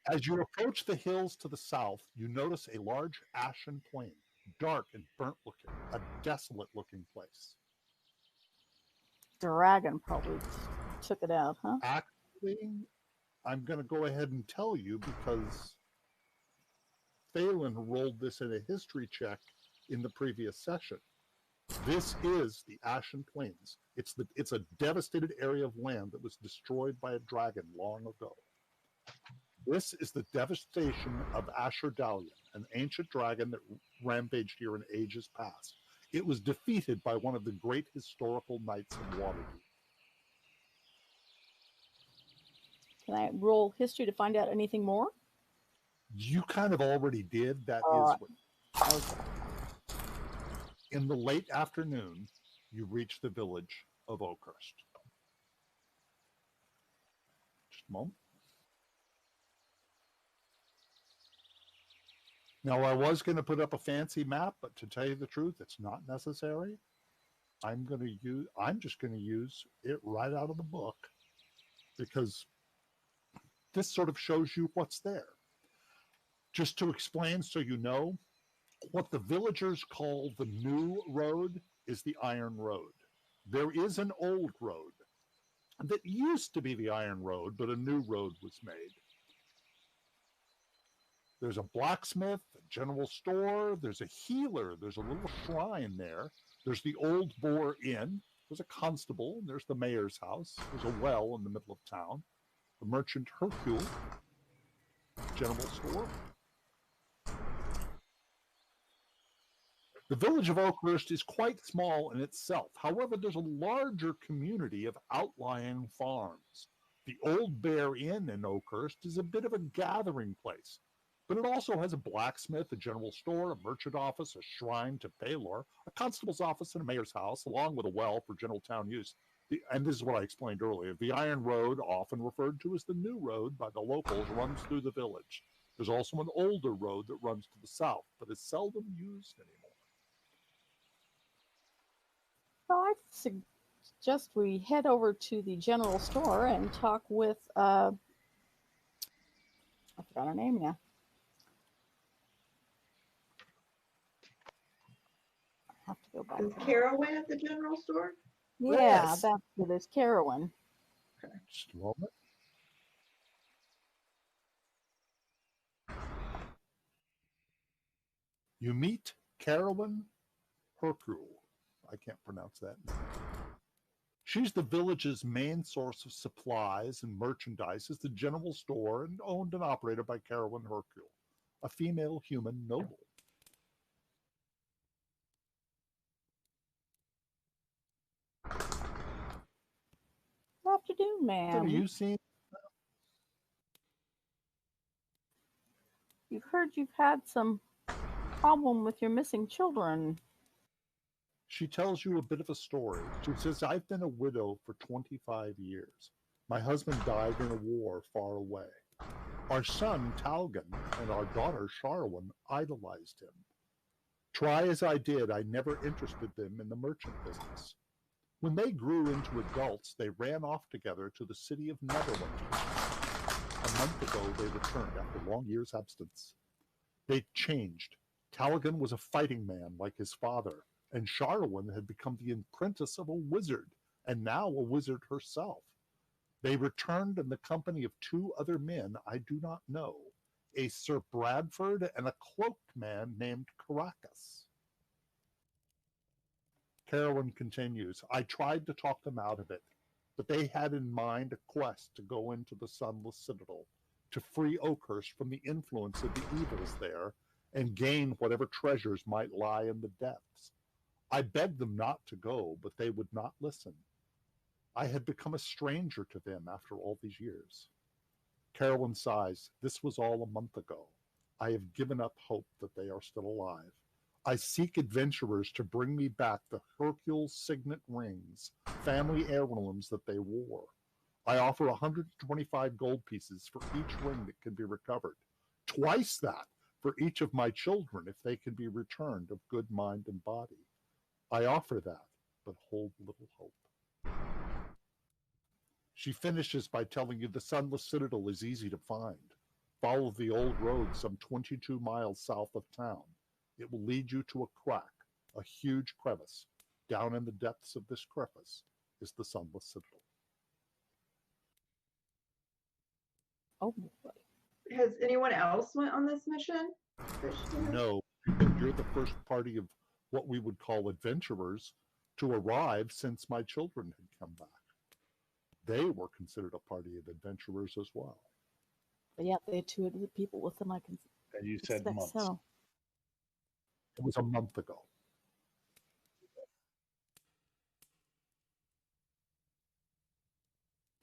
As you approach the hills to the south, you notice a large ashen plain, dark and burnt looking, a desolate looking place. Dragon probably took it out, huh? Actually, I'm going to go ahead and tell you because Phelan rolled this in a history check in the previous session. This is the Ashen Plains. It's a devastated area of land that was destroyed by a dragon long ago. This is the devastation of Ashur Dalian, an ancient dragon that rampaged here in ages past. It was defeated by one of the great historical knights of Waterdeep. Can I roll history to find out anything more? You kind of already did. That is right. what Okay. In the late afternoon, you reach the village of Oakhurst. Just a moment. Now, I was going to put up a fancy map, but to tell you the truth, it's not necessary. I'm just going to use it right out of the book because this sort of shows you what's there. Just to explain so you know, what the villagers call the new road is the Iron Road. There is an old road that used to be the Iron Road, but a new road was made. There's a blacksmith, a general store, there's a healer, there's a little shrine there. There's the Old Boar Inn, there's a constable, and there's the mayor's house. There's a well in the middle of town. The merchant Hercule, general store. The village of Oakhurst is quite small in itself. However, there's a larger community of outlying farms. The Old Bear Inn in Oakhurst is a bit of a gathering place, but it also has a blacksmith, a general store, a merchant office, a shrine to Pelor, a constable's office, and a mayor's house, along with a well for general town use. And this is what I explained earlier. The Iron Road, often referred to as the New Road by the locals, runs through the village. There's also an older road that runs to the south, but is seldom used anymore. So I suggest we head over to the general store and talk with, I forgot her name now. I have to go back. Is Carowin at the general store? Yeah, Yes. that's it is Carowin. Just a moment. You meet Carowin Hercule. I can't pronounce that name. She's the village's main source of supplies and merchandise. Is the general store and owned and operated by Carowin Hercule, a female human noble. Good afternoon, ma'am. Have you seen? You've heard you've had some problem with your missing children. She tells you a bit of a story. She says, I've been a widow for 25 years. My husband died in a war far away. Our son, Talgan, and our daughter, Sharwin, idolized him. Try as I did, I never interested them in the merchant business. When they grew into adults, they ran off together to the city of Netherland. A month ago, they returned after long years' absence. They changed. Talgan was a fighting man like his father, and Sharwin had become the apprentice of a wizard, and now a wizard herself. They returned in the company of two other men I do not know, a Sir Bradford and a cloaked man named Caracas. Carowin continues, I tried to talk them out of it, but they had in mind a quest to go into the Sunless Citadel, to free Oakhurst from the influence of the evils there, and gain whatever treasures might lie in the depths. I begged them not to go, but they would not listen. I had become a stranger to them after all these years. Carowin sighs, this was all a month ago. I have given up hope that they are still alive. I seek adventurers to bring me back the Hercule's signet rings, family heirlooms that they wore. I offer 125 gold pieces for each ring that can be recovered. Twice that for each of my children if they can be returned of good mind and body. I offer that, but hold little hope. She finishes by telling you the Sunless Citadel is easy to find. Follow the old road some 22 miles south of town. It will lead you to a crack, a huge crevice. Down in the depths of this crevice is the Sunless Citadel. Oh boy. Has anyone else went on this mission? No, you're the first party of what we would call adventurers to arrive since my children had come back. They were considered a party of adventurers as well. But yeah, they had two other people with them. I can And you said expect months. so. It was a month ago.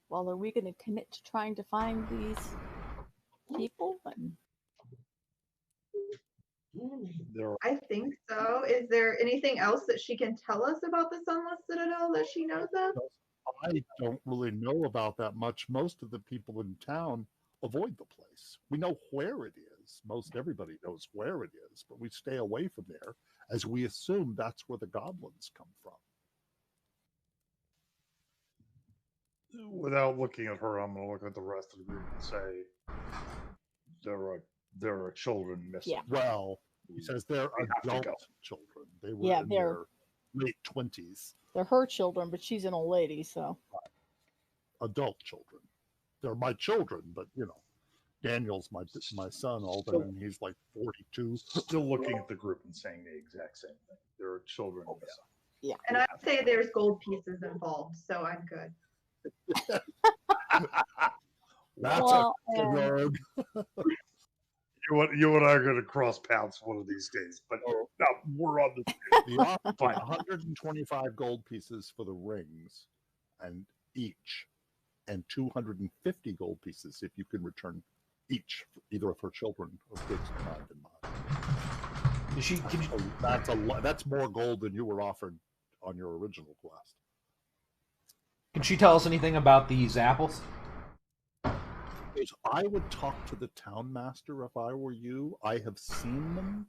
Well, are we going to commit to trying to find these people? And There are, I think so. Is there anything else that she can tell us about the Sunless Citadel that she knows of? I don't really know about that much. Most of the people in town avoid the place. We know where it is. Most everybody knows where it is, but we stay away from there as we assume that's where the goblins come from. without looking at her, I'm going to look at the rest of the group and say there are children missing. Yeah. Well, he says they're We have to adult go. children. They were Yeah, in they're- their late 20s. They're her children, but she's an old lady, so. Adult children. They're my children, but you know, Daniel's my son, Alden, and he's like 42. Still looking at the group and saying the exact same thing. There are children missing. And I'd say there's gold pieces involved, so I'm good. That's Well, a road. You and I are going to cross paths one of these days, but no, we're on the. The offer Fine. 125 gold pieces for the rings, and each, and 250 gold pieces if you can return each, either of her children or kids combined in mine. So that's more gold than you were offered on your original quest. Can she tell us anything about these apples? I would talk to the town master if I were you. I have seen them,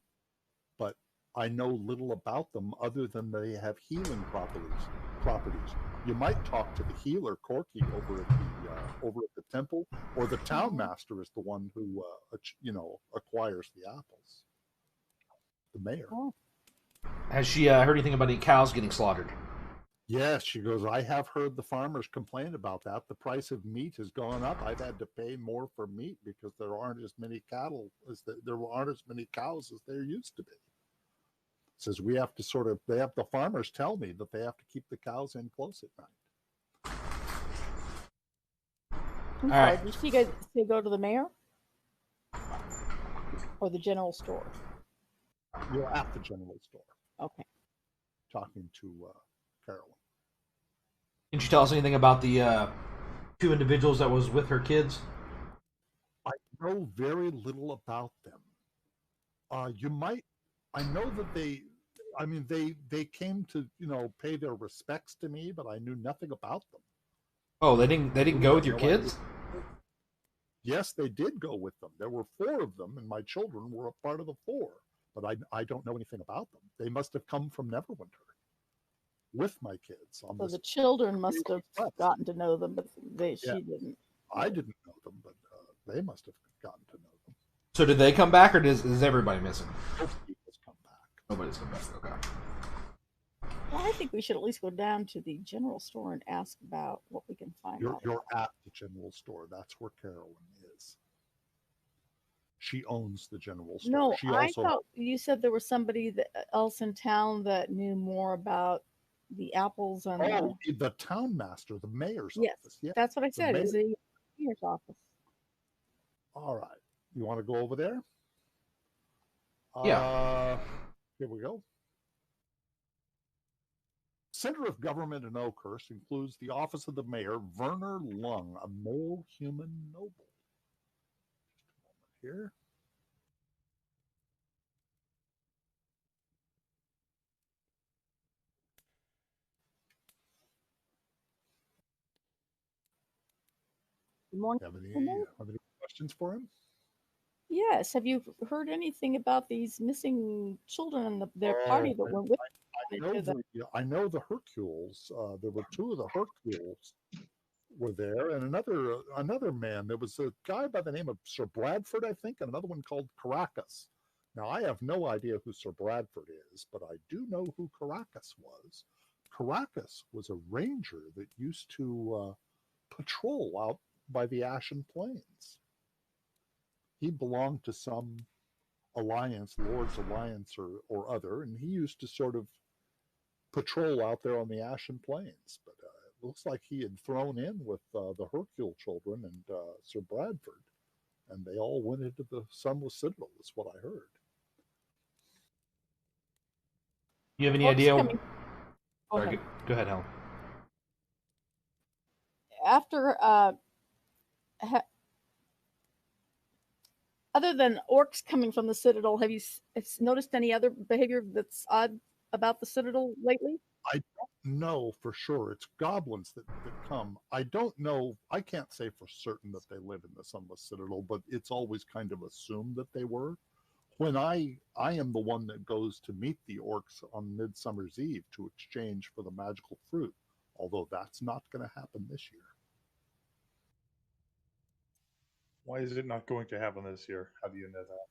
but I know little about them other than they have healing properties. You might talk to the healer Corky over at the temple, or the town master is the one who acquires the apples. The mayor. Oh. Has she heard anything about any cows getting slaughtered? Yes, she goes, I have heard the farmers complain about that. The price of meat has gone up. I've had to pay more for meat because there aren't as many there aren't as many cows as there used to be. Says we have to the farmers tell me that they have to keep the cows in close at night. I'm sorry, did she say go to the mayor? Or the general store? You're at the general store. Okay. Talking to Carolyn. Can she tell us anything about the two individuals that was with her kids? I know very little about them. I know that they came to, pay their respects to me, but I knew nothing about them. Oh, they didn't go with your kids? Yes, they did go with them. There were 4 of them, and my children were a part of the 4. But I don't know anything about them. They must have come from Neverwinter with my kids. So the children must have gotten to know them, but she didn't. I didn't know them, but they must have gotten to know them. So did they come back, or is everybody missing? Nobody's come back. Nobody's come back. Okay. Well, I think we should at least go down to the general store and ask about what we can find out. You're at the general store. That's where Carolyn is. She owns the general store. No, She I thought you said there was somebody else in town that knew more about the apples and. The town master, the mayor's yes, office. Yeah, that's what I said. Is the mayor's office? All right, you want to go over there? Yeah. Here we go. Center of government in Oakhurst includes the office of the mayor, Werner Lung, a male human noble. Just a moment here. Good morning. Have any questions for him? Yes. Have you heard anything about these missing children and their party that went with? I know the Hercules. There were 2 of the Hercules were there, and another man. There was a guy by the name of Sir Bradford, I think, and another one called Caracas. Now, I have no idea who Sir Bradford is, but I do know who Caracas was. Caracas was a ranger that used to patrol out by the Ashen Plains. He belonged to some alliance, Lord's Alliance or other, and he used to sort of patrol out there on the Ashen Plains. But it looks like he had thrown in with the Hercule children and Sir Bradford, and they all went into the Sunless Citadel, is what I heard. You have any idea? Go ahead, Helen. After Other than orcs coming from the Citadel, have you noticed any other behavior that's odd about the Citadel lately? I don't know for sure. It's goblins that come. I don't know. I can't say for certain that they live in the Sunless Citadel, but it's always kind of assumed that they were. When I am the one that goes to meet the orcs on Midsummer's Eve to exchange for the magical fruit, although that's not going to happen this year. Why is it not going to happen this year? How do you know that?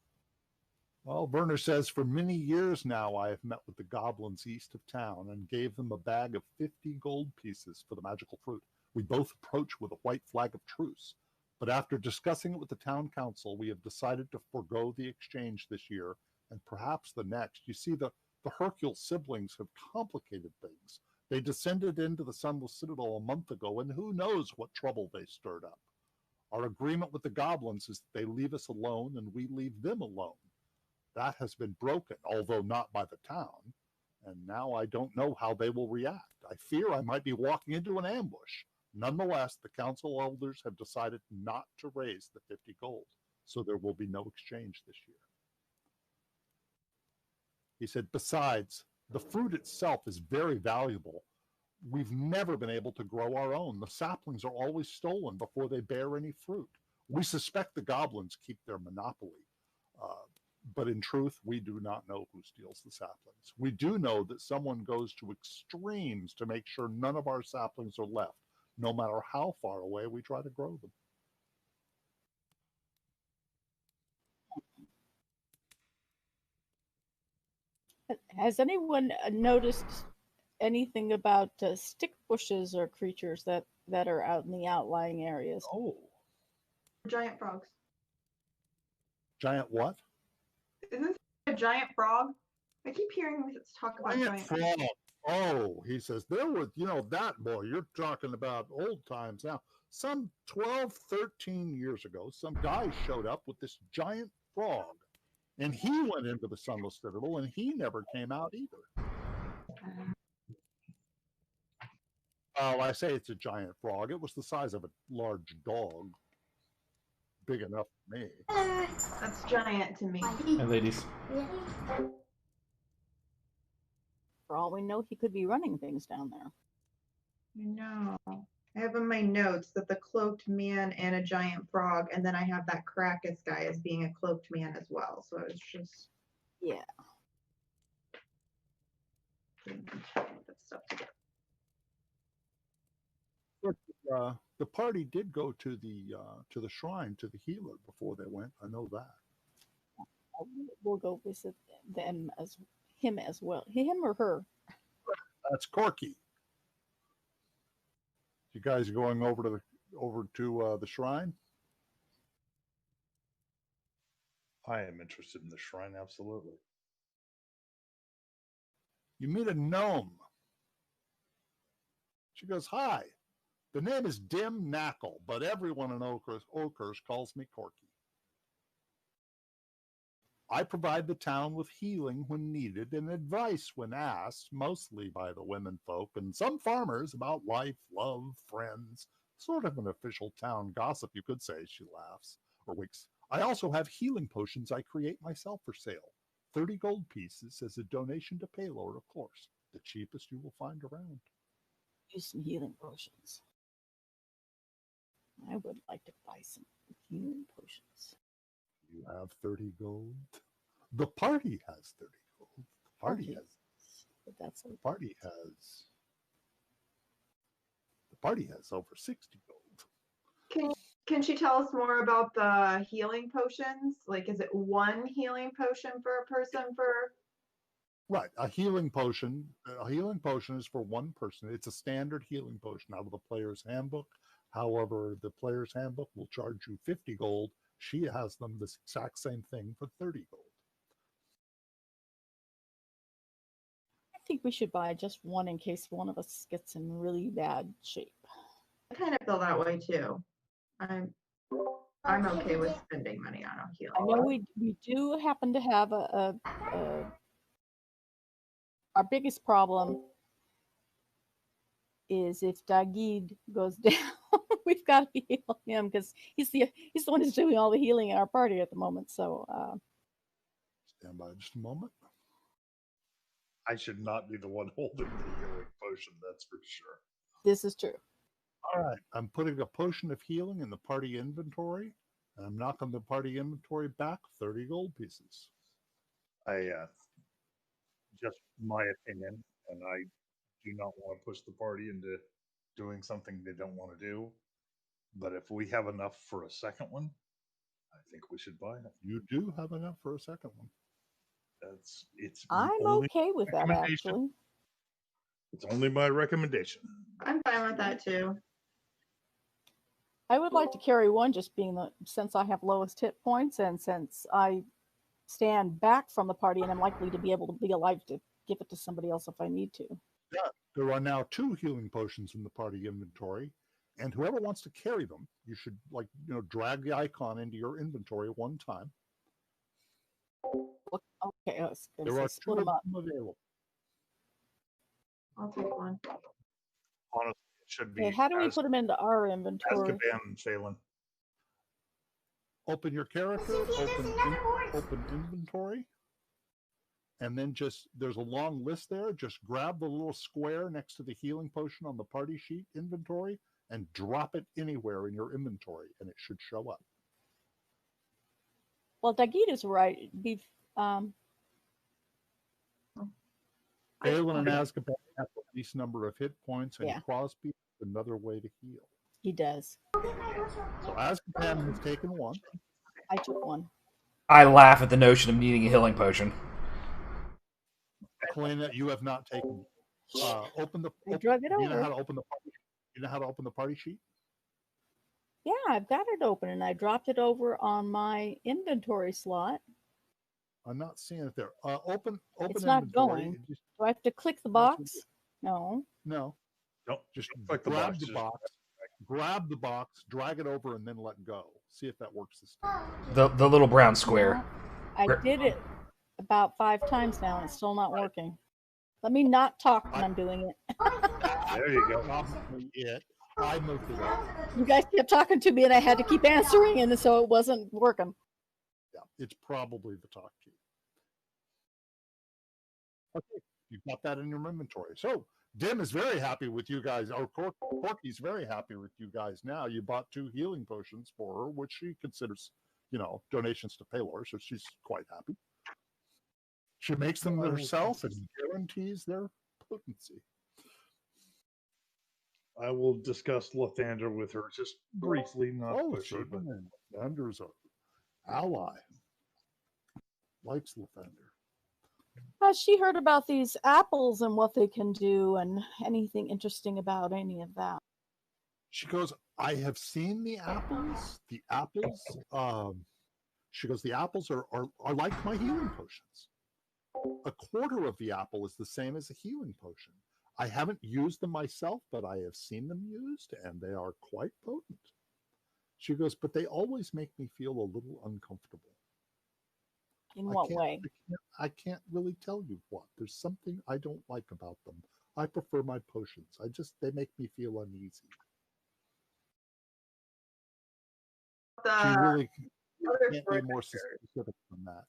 Well, Werner says, for many years now I have met with the goblins east of town and gave them a bag of 50 gold pieces for the magical fruit. We both approach with a white flag of truce. But after discussing it with the town council, we have decided to forego the exchange this year and perhaps the next. You see, the Hercule siblings have complicated things. They descended into the Sunless Citadel a month ago, and who knows what trouble they stirred up. Our agreement with the goblins is that they leave us alone and we leave them alone. That has been broken, although not by the town, and now I don't know how they will react. I fear I might be walking into an ambush. Nonetheless, the council elders have decided not to raise the 50 gold, so there will be no exchange this year. He said, besides, the fruit itself is very valuable. We've never been able to grow our own. The saplings are always stolen before they bear any fruit. We suspect the goblins keep their monopoly. But in truth, we do not know who steals the saplings. We do know that someone goes to extremes to make sure none of our saplings are left, no matter how far away we try to grow them. Has anyone noticed anything about stick bushes or creatures that are out in the outlying areas? Oh. Giant frogs. Giant what? Isn't this a giant frog? I keep hearing this talk about giant frog. Oh, he says, there was, that boy, you're talking about old times now. Some 12, 13 years ago, some guy showed up with this giant frog, and he went into the Sunless Citadel, and he never came out either. Oh, I say it's a giant frog. It was the size of a large dog. Big enough for me. That's giant to me. Hey, ladies. For all we know, he could be running things down there. No. I have in my notes that the cloaked man and a giant frog, and then I have that Krakus guy as being a cloaked man as well. So it's just yeah. That stuff together. The party did go to the shrine, to the healer before they went. I know that. We'll go visit him as well. Him or her? That's Corky. You guys are going over to the shrine? I am interested in the shrine, absolutely. You meet a gnome. She goes, hi. The name is Dim Knackle, but everyone in Oakhurst calls me Corky. I provide the town with healing when needed and advice when asked, mostly by the women folk and some farmers about life, love, friends. Sort of an official town gossip, you could say, she laughs or winks. I also have healing potions I create myself for sale. 30 gold pieces as a donation to Paylord, of course. The cheapest you will find around. Use some healing potions. I would like to buy some healing potions. You have 30 gold. The party has 30 gold. The party has over 60 gold. Can she tell us more about the healing potions? Like, is it one healing potion for a person for? Right, a healing potion is for one person. It's a standard healing potion out of the player's handbook. However, the player's handbook will charge you 50 gold. She has them this exact same thing for 30 gold. I think we should buy just one in case one of us gets in really bad shape. I kind of feel that way too. I'm okay with spending money on a healing. I know we do happen to have our biggest problem is if Dagid goes down, we've got to heal him because he's the one who's doing all the healing in our party at the moment. So Stand by just a moment. I should not be the one holding the healing potion, that's for sure. this is true. All right, I'm putting a potion of healing in the party inventory, and I'm knocking the party inventory back 30 gold pieces. Just my opinion, and I do not want to push the party into doing something they don't want to do. But if we have enough for a second one, I think we should buy it. You do have enough for a second one. It's I'm only okay with that, recommendation. actually. It's only my recommendation. I'm fine with that too. I would like to carry one, just being since I have lowest hit points and since I stand back from the party and I'm likely to be able to be alive to give it to somebody else if I need to. Yeah, there are now 2 healing potions in the party inventory, and whoever wants to carry them, you should drag the icon into your inventory one time. Okay, I was going There to are say split 2 them up. of them available. I'll take one. Honestly, it should be. Okay, how do we put them into our inventory? Azkaban and Phelan. Open your character, open inventory, and then there's a long list there. Just grab the little square next to the healing potion on the party sheet inventory and drop it anywhere in your inventory, and it should show up. Well, Dagita's right. Phelan and Azkaban have the least number of hit points, and Yeah. Crosby has another way to heal. He does. So Azkaban has taken one. I took one. I laugh at the notion of needing a healing potion. Kalina, you have not taken. Open the. I drug it You over. know how to open the party. You know how to open the party sheet? Yeah, I've got it open and I dropped it over on my inventory slot. I'm not seeing it there. Open It's not inventory. going. Do I have to click the box? No. No. Nope. Just Click the grab box, the just- box. Grab the box, drag it over, and then let go. See if that works this time. The little brown square. I did it about 5 times now and it's still not working. Let me not talk when I'm doing it. There you go. Probably it. I moved it up. You guys kept talking to me and I had to keep answering and so it wasn't working. Yeah, it's probably the talk key. Okay, you've got that in your inventory. So Dim is very happy with you guys. Or Corky's very happy with you guys now. You bought 2 healing potions for her, which she considers, donations to Paylor, so she's quite happy. She makes them herself and guarantees their potency. I will discuss Lathander with her just briefly, not pushy, but Lathander's an ally. Likes Lathander. Has she heard about these apples and what they can do and anything interesting about any of that? She goes, I have seen the apples. The apples, she goes, the apples are like my healing potions. A quarter of the apple is the same as a healing potion. I haven't used them myself, but I have seen them used, and they are quite potent. She goes, but they always make me feel a little uncomfortable. In what way? I can't really tell you what. There's something I don't like about them. I prefer my potions. They make me feel uneasy. She really can't be more specific than that.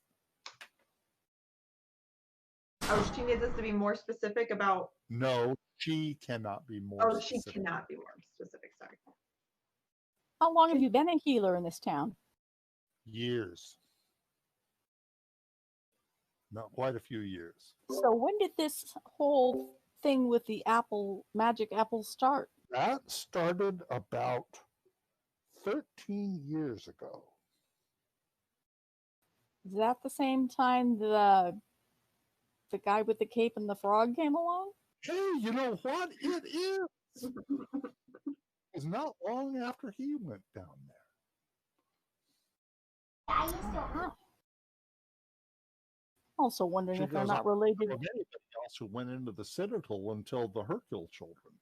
Oh, she needs us to be more specific about. No, she cannot be more specific. She cannot be more specific. Sorry. How long have you been a healer in this town? Years. Not quite a few years. So when did this whole thing with the magic apple start? That started about 13 years ago. Is that the same time the guy with the cape and the frog came along? Hey, you know what? It is. It's not long after he went down there. Uh-huh. Also wondering if they're not Or related. anybody else who went into the Citadel until the Hercule children.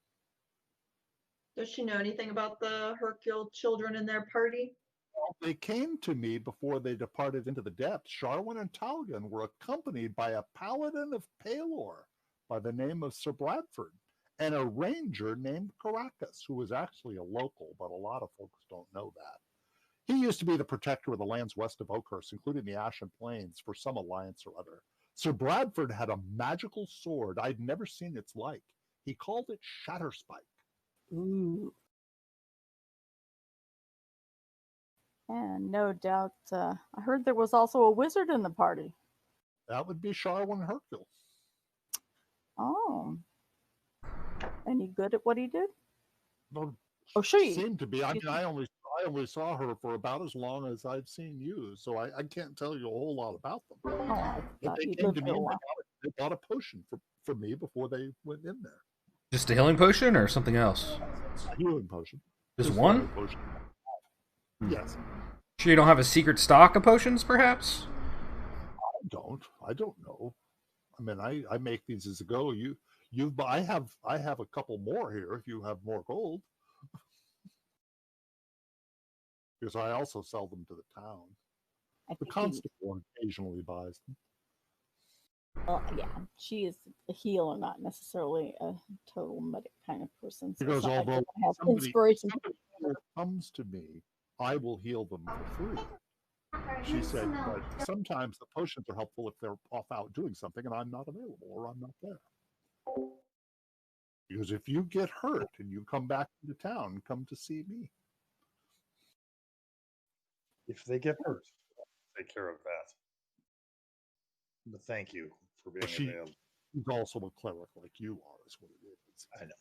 Does she know anything about the Hercule children in their party? Well, they came to me before they departed into the depths. Sharwin and Talgan were accompanied by a paladin of Paylor by the name of Sir Bradford, and a ranger named Caracas, who was actually a local, but a lot of folks don't know that. He used to be the protector of the lands west of Oakhurst, including the Ashen Plains, for some alliance or other. Sir Bradford had a magical sword I'd never seen its like. He called it Shatterspike. Ooh. And no doubt, I heard there was also a wizard in the party. That would be Sharwin Hercule. Oh. Any good at what he did? Well, Oh, she seemed to be. I mean, I only saw her for about as long as I've seen you, so I can't tell you a whole lot about them. Oh, I But thought they you came lived to for me a and while. they bought a potion for me before they went in there. Just a healing potion or something else? A healing potion. Just the one? only potion. Yes. Sure you don't have a secret stock of potions, perhaps? I don't know. I mean, I make these as a go. I have a couple more here if you have more gold. Because I also sell them to the town. I The think constable occasionally buys them. well, yeah, she is a healer, not necessarily a total medic kind of person. So Because it's not like although you're gonna have somebody inspiration. who comes to me, I will heal them for free. She said, but sometimes the potions are helpful if they're off out doing something and I'm not available or I'm not there. Because if you get hurt and you come back into town, come to see me. If they get hurt, I'll take care of that. But thank you for being She- available. She's also a cleric like you are, is what it is. I know.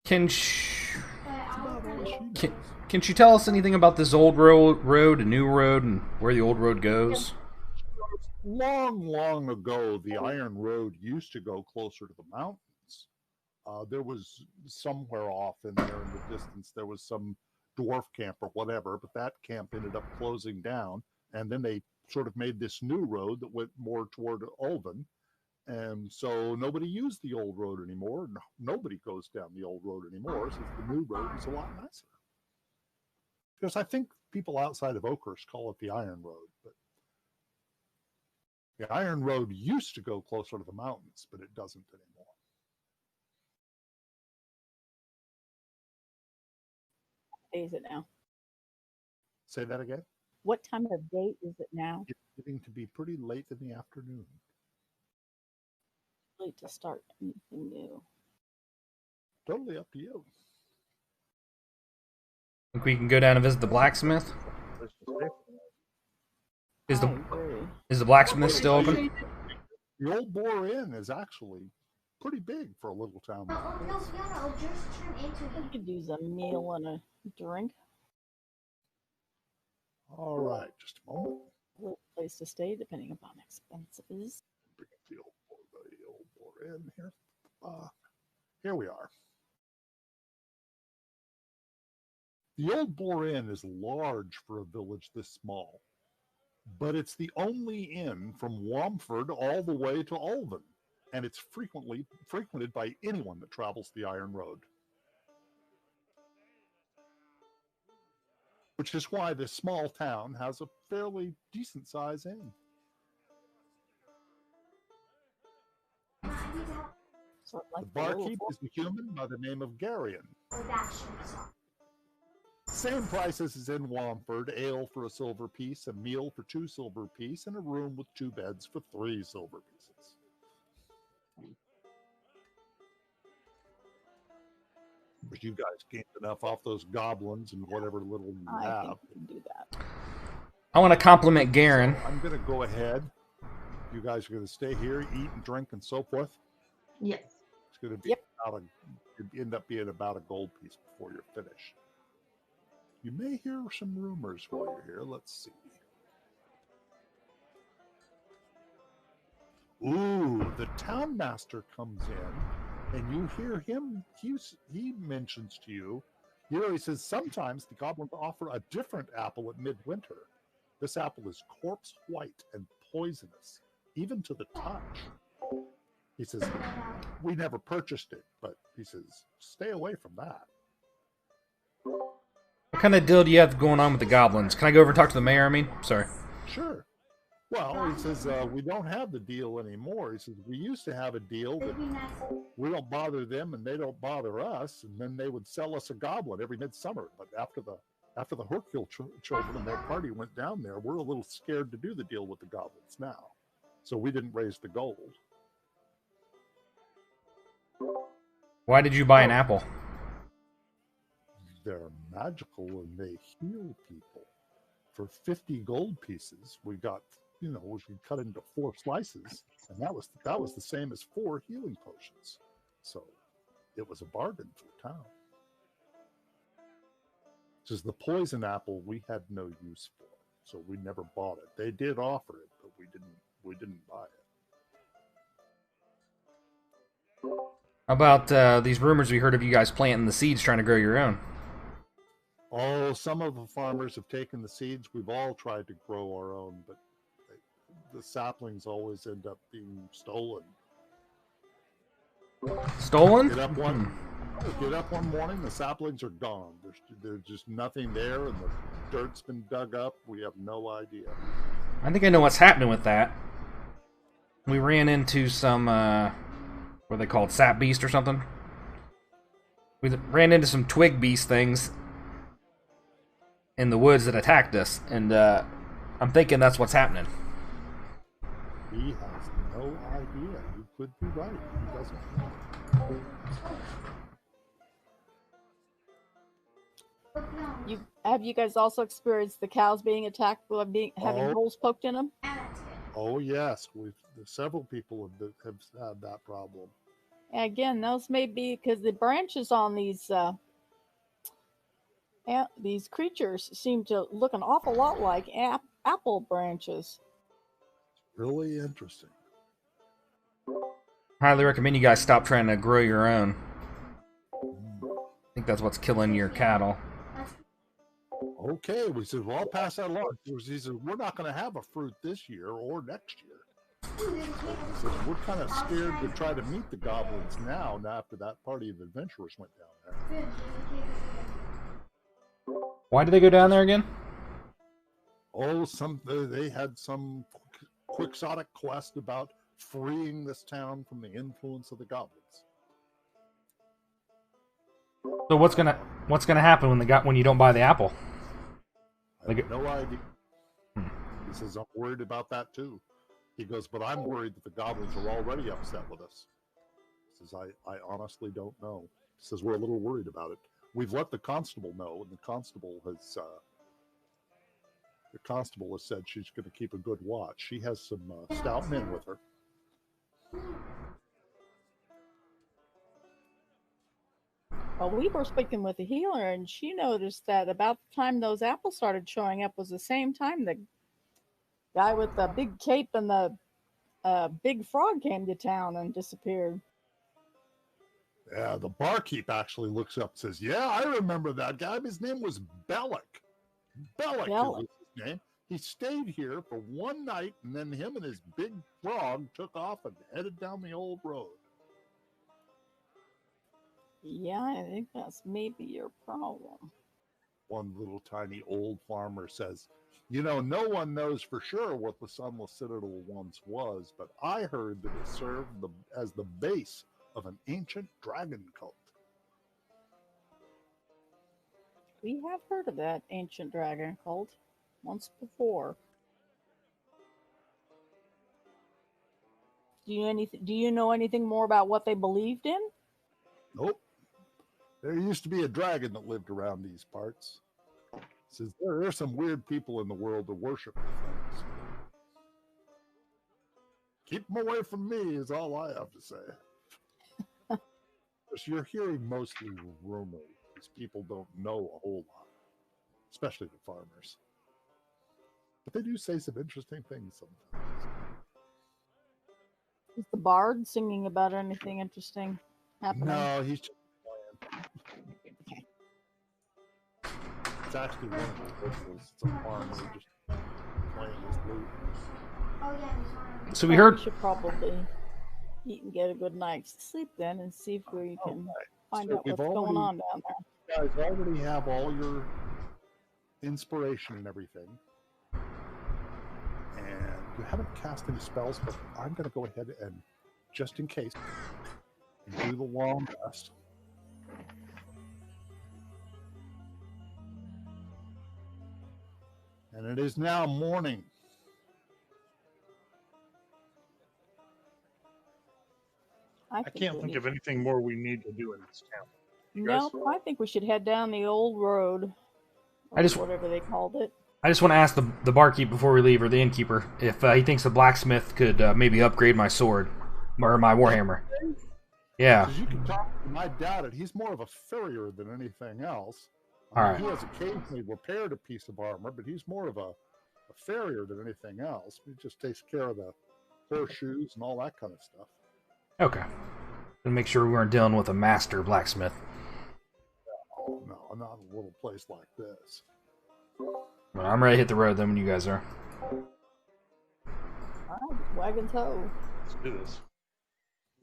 Can That's about all she knows. can she tell us anything about this old road, a new road, and where the old road goes? Long ago, the Iron Road used to go closer to the mountains. There was somewhere off in there in the distance, there was some dwarf camp or whatever, but that camp ended up closing down. And then they sort of made this new road that went more toward Ulven. And so nobody used the old road anymore. Nobody goes down the old road anymore since the new road is a lot nicer. Because I think people outside of Oakhurst call it the Iron Road, but the Iron Road used to go closer to the mountains, but it doesn't anymore. What day is it now? Say that again? What time of day is it now? It's getting to be pretty late in the afternoon. Late to start anything new. Totally up to you. Think we can go down and visit the blacksmith? Is I the agree. is the blacksmith still open? The Old Boar Inn is actually pretty big for a little town like this. We could use a meal and a drink. All right, just a moment. A little place to stay, depending upon expenses. Bring up the Old Boar Inn here. Here we are. The Old Boar Inn is large for a village this small, but it's the only inn from Wamford all the way to Ulven, and it's frequented by anyone that travels the Iron Road. Which is why this small town has a fairly decent size inn. Sort of like The the little barkeep is a human by the name of Garion. Same prices as in Wamford, ale for a silver piece, a meal for 2 silver piece, and a room with 2 beds for 3 silver pieces. But you guys gained enough off those goblins and whatever little you I have. think we can do that. I want to compliment Garen. So I'm going to go ahead. You guys are going to stay here, eat and drink and so forth. Yes. It's going to be end up being about a gold piece before you're finished. You may hear some rumors while you're here. Let's see. Ooh, the town master comes in, and you hear him. He mentions to you. You know, he says sometimes the goblins offer a different apple at midwinter. This apple is corpse white and poisonous, even to the touch. He says, we never purchased it, but he says, stay away from that. What kind of deal do you have going on with the goblins? Can I go over and talk to the mayor? Sorry. Sure. Well, he says, we don't have the deal anymore. He says, we used to have a deal that we don't bother them and they don't bother us, and then they would sell us a goblin every midsummer. But after the Horkill children and their party went down there, we're a little scared to do the deal with the goblins now. So we didn't raise the gold. Why did you buy an apple? They're magical and they heal people. For 50 gold pieces, we got, we cut into 4 slices, and that was the same as 4 healing potions. So it was a bargain for town. Just the poison apple we had no use for, so we never bought it. They did offer it, but we didn't buy it. How about these rumors we heard of you guys planting the seeds trying to grow your own? Oh, some of the farmers have taken the seeds. We've all tried to grow our own, but the saplings always end up being stolen. Stolen? Get up one morning, the saplings are gone. There's just nothing there, and the dirt's been dug up. We have no idea. I think I know what's happening with that. We ran into some, what are they called, sap beast or something? We ran into some twig beast things in the woods that attacked us, and I'm thinking that's what's happening. He has no idea. You could be right. He doesn't know. Have you guys also experienced the cows being attacked by having holes poked in them? Oh yes, several people have had that problem. Again, those may be because the branches on these creatures seem to look an awful lot like apple branches. Really interesting. Highly recommend you guys stop trying to grow your own. I think that's what's killing your cattle. Okay, we said, well, I'll pass that along. He said, we're not going to have a fruit this year or next year. So we're kind of scared to try to meet the goblins now after that party of adventurers went down there. Why did they go down there again? Oh, they had some quixotic quest about freeing this town from the influence of the goblins. So what's gonna happen when you don't buy the apple? I have no idea. He says, I'm worried about that too. He goes, but I'm worried that the goblins are already upset with us. He says, I honestly don't know. He says, we're a little worried about it. We've let the constable know, and the constable has said she's going to keep a good watch. She has some stout men with her. Well, we were speaking with a healer, and she noticed that about the time those apples started showing up was the same time the guy with the big cape and the big frog came to town and disappeared. Yeah, the barkeep actually looks up and says, yeah, I remember that guy. His name was Bellick. Bellick was his name. He stayed here for one night, and then him and his big frog took off and headed down the old road. Yeah, I think that's maybe your problem. One little tiny old farmer says, no one knows for sure what the Sunless Citadel once was, but I heard that it served as the base of an ancient dragon cult. We have heard of that ancient dragon cult once before. Do you know anything more about what they believed in? Nope. There used to be a dragon that lived around these parts. Says there are some weird people in the world that worship the things. Keep them away from me is all I have to say. Because you're hearing mostly rumors. People don't know a whole lot, especially the farmers. But they do say some interesting things sometimes. Is the bard singing about anything interesting happening? No, he's just playing. It's actually one of the vocals. It's a farmer just playing his flute. So we heard. We should probably eat and get a good night's sleep then, and see if we can find out what's going on down there. You guys already have all your inspiration and everything, and You haven't cast any spells, but I'm going to go ahead and, just in case, do the long rest. And it is now morning. I can't think of anything more we need to do in this town. No, I think we should head down the old road. Or whatever they called it. I just want to ask the barkeep before we leave, or the innkeeper, if he thinks the blacksmith could maybe upgrade my sword or my warhammer. Yeah. Because you can talk to him, I doubt it. He's more of a farrier than anything else. All right. He has occasionally repaired a piece of armor, but he's more of a farrier than anything else. He just takes care of the horseshoes and all that kind of stuff. Okay. And make sure we weren't dealing with a master blacksmith. No, not in a little place like this. Well, I'm ready to hit the road then when you guys are. Wagon's hoe. Let's do this.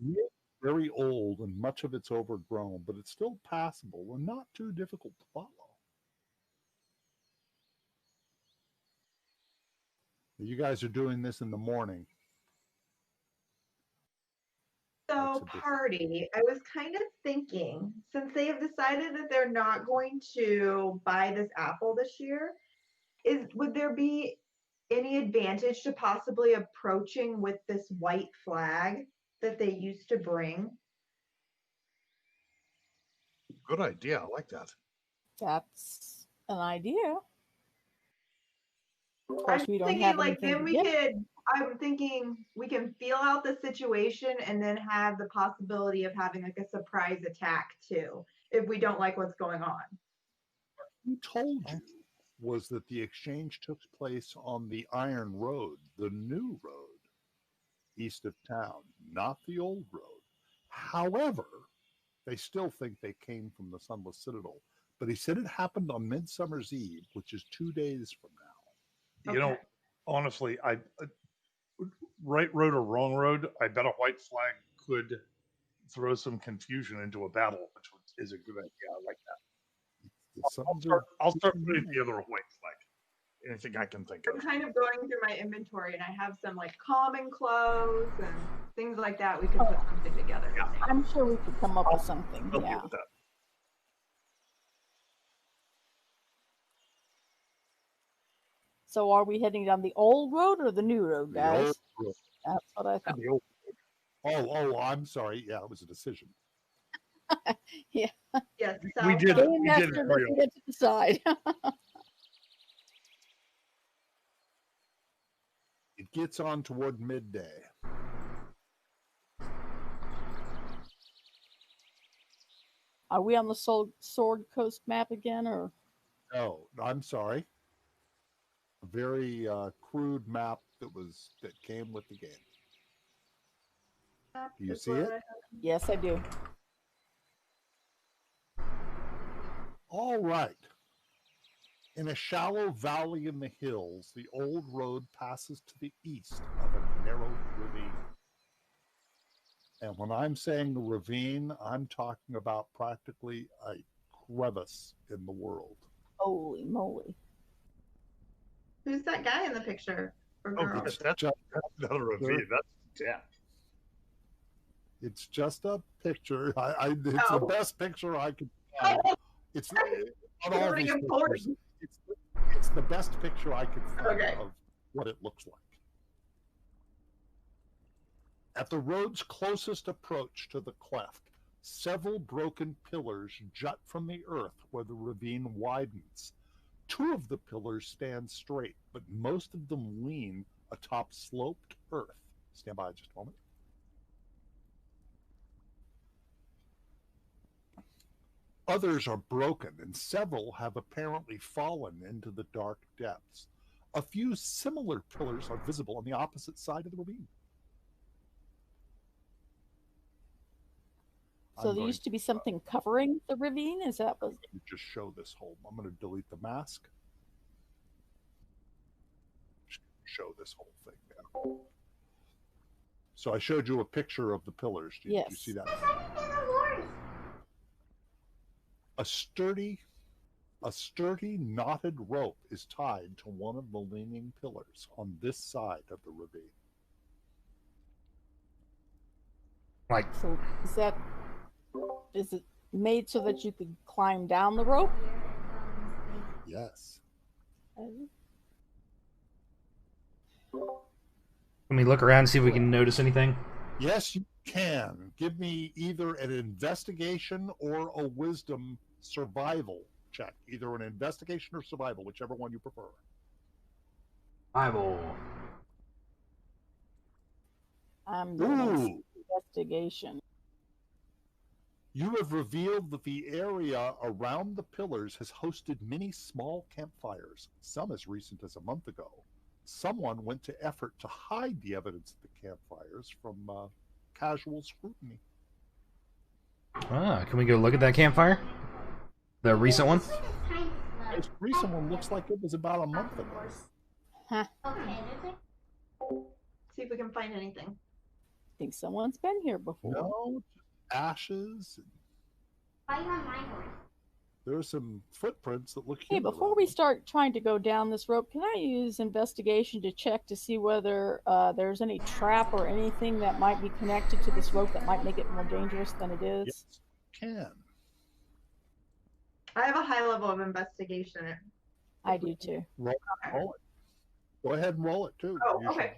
It's very old and much of it's overgrown, but it's still passable and not too difficult to follow. You guys are doing this in the morning. So, party, I was kind of thinking, since they have decided that they're not going to buy this apple this year, would there be any advantage to possibly approaching with this white flag that they used to bring? Good idea. I like that. That's an idea. Of I'm course, we don't thinking have like then anything we could. I'm thinking we can feel out the situation and then have the possibility of having like a surprise attack too, if we don't like what's going on. Who told you was that the exchange took place on the Iron Road, the new road, east of town, not the old road. However, they still think they came from the Sunless Citadel. But he said it happened on Midsummer's Eve, which is 2 days from now. You know, honestly, right road or wrong road, I bet a white flag could throw some confusion into a battle, which is a good idea. I like that. I'll start putting together a white flag. Anything I can think of. I'm kind of going through my inventory and I have some like common clothes and things like that. We could put something together. Yeah. I'm sure we could come up with something. I'll Yeah. deal with that. So are we heading down the old road or the new road, guys? The old road. That's what I thought. The old road. Oh, I'm sorry. Yeah, it was a decision. Yeah. Yes. We did it. We did it. Doesn't get to decide. It gets on toward midday. Are we on the Sword Coast map again, or? No, I'm sorry. A very crude map that came with the game. Do you see it? Yes, I do. All right. In a shallow valley in the hills, the old road passes to the east of a narrow ravine. And when I'm saying a ravine, I'm talking about practically a crevice in the world. Holy moly. Who's that guy in the picture? Or Oh, girl? that's not a ravine. That's death. It's just a picture. It's the best picture I could find. It's not all these pictures. It's the best picture I could find of what it looks like. At the road's closest approach to the cleft, several broken pillars jut from the earth where the ravine widens. 2 of the pillars stand straight, but most of them lean atop sloped earth. Stand by just a moment. Others are broken, and several have apparently fallen into the dark depths. A few similar pillars are visible on the opposite side of the ravine. So there used to be something covering the ravine? Is that what? Let me just show this whole. I'm going to delete the mask. Show this whole thing now. So I showed you a picture of the pillars. Did you see that? A sturdy A sturdy, knotted rope is tied to one of the leaning pillars on this side of the ravine. Like, So is it made so that you could climb down the rope? Yes. can we look around and see if we can notice anything? Yes, you can. Give me either an investigation or a wisdom survival check. Either an investigation or survival, whichever one you prefer. Bible. I'm doing Ooh. investigation. You have revealed that the area around the pillars has hosted many small campfires, some as recent as a month ago. Someone went to effort to hide the evidence of the campfires from casual scrutiny. Ah, can we go look at that campfire? The recent one? The most recent one looks like it was about a month ago. Huh. See if we can find anything. I think someone's been here before. No, ashes. There are some footprints that look Hey, human. before we start trying to go down this rope, can I use investigation to check to see whether there's any trap or anything that might be connected to this rope that might make it more dangerous than it is? Yes, can. I have a high level of investigation. I do too. Roll it. Go ahead and roll it too. Oh, You okay.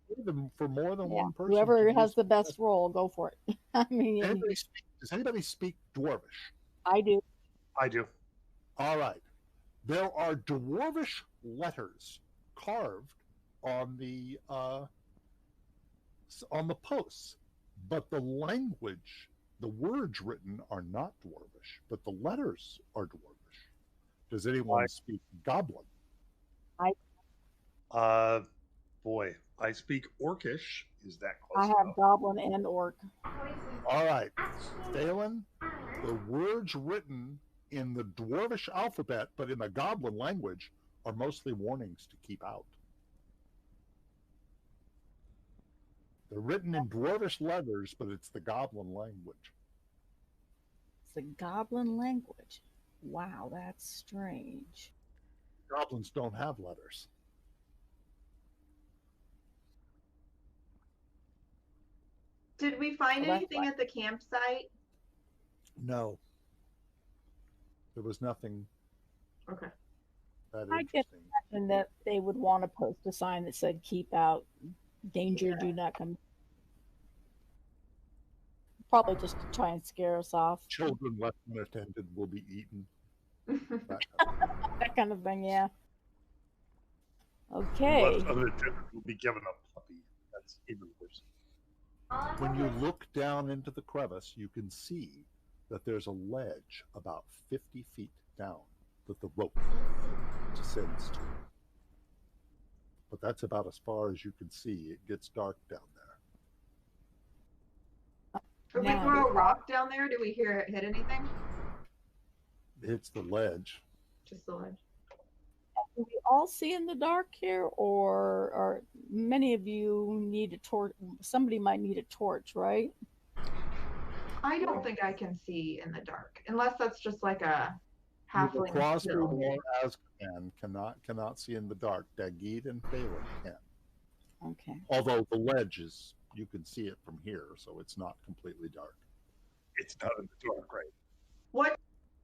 should, for more than one person. Whoever can has use the best roll, go for it. I mean, does anybody speak Dwarvish? I do. I do. All right. There are Dwarvish letters carved on the posts, but the language, the words written are not Dwarvish, but the letters are Dwarvish. Does anyone speak Goblin? Boy, I speak Orcish. Is that close I have enough? Goblin and Orc. All right. Thalen, the words written in the Dwarvish alphabet, but in the Goblin language, are mostly warnings to keep out. They're written in Dwarvish letters, but it's the Goblin language. It's the Goblin language. Wow, that's strange. Goblins don't have letters. Did we find anything at the campsite? No. There was nothing. Okay. That I get the impression that they would want to post a sign that said "Keep out, danger, do not come." Probably just to try and scare us off. Children left unattended will be eaten. That kind of thing, yeah. Okay. Left unattended will be given a puppy. That's even worse. When you look down into the crevice, you can see that there's a ledge about 50 feet down that the rope descends to. But that's about as far as you can see. It gets dark down there. If we throw a rock down there, do we hear it hit anything? It hits the ledge. Just the ledge. Do we all see in the dark here, or many of you need a torch? Somebody might need a torch, right? I don't think I can see in the dark, unless that's just like a halfling. Crossbow or Azkaban cannot see in the dark. Dagid and Phelan can. Okay. Although the ledge is, you can see it from here, so it's not completely dark. It's not in the dark, right? What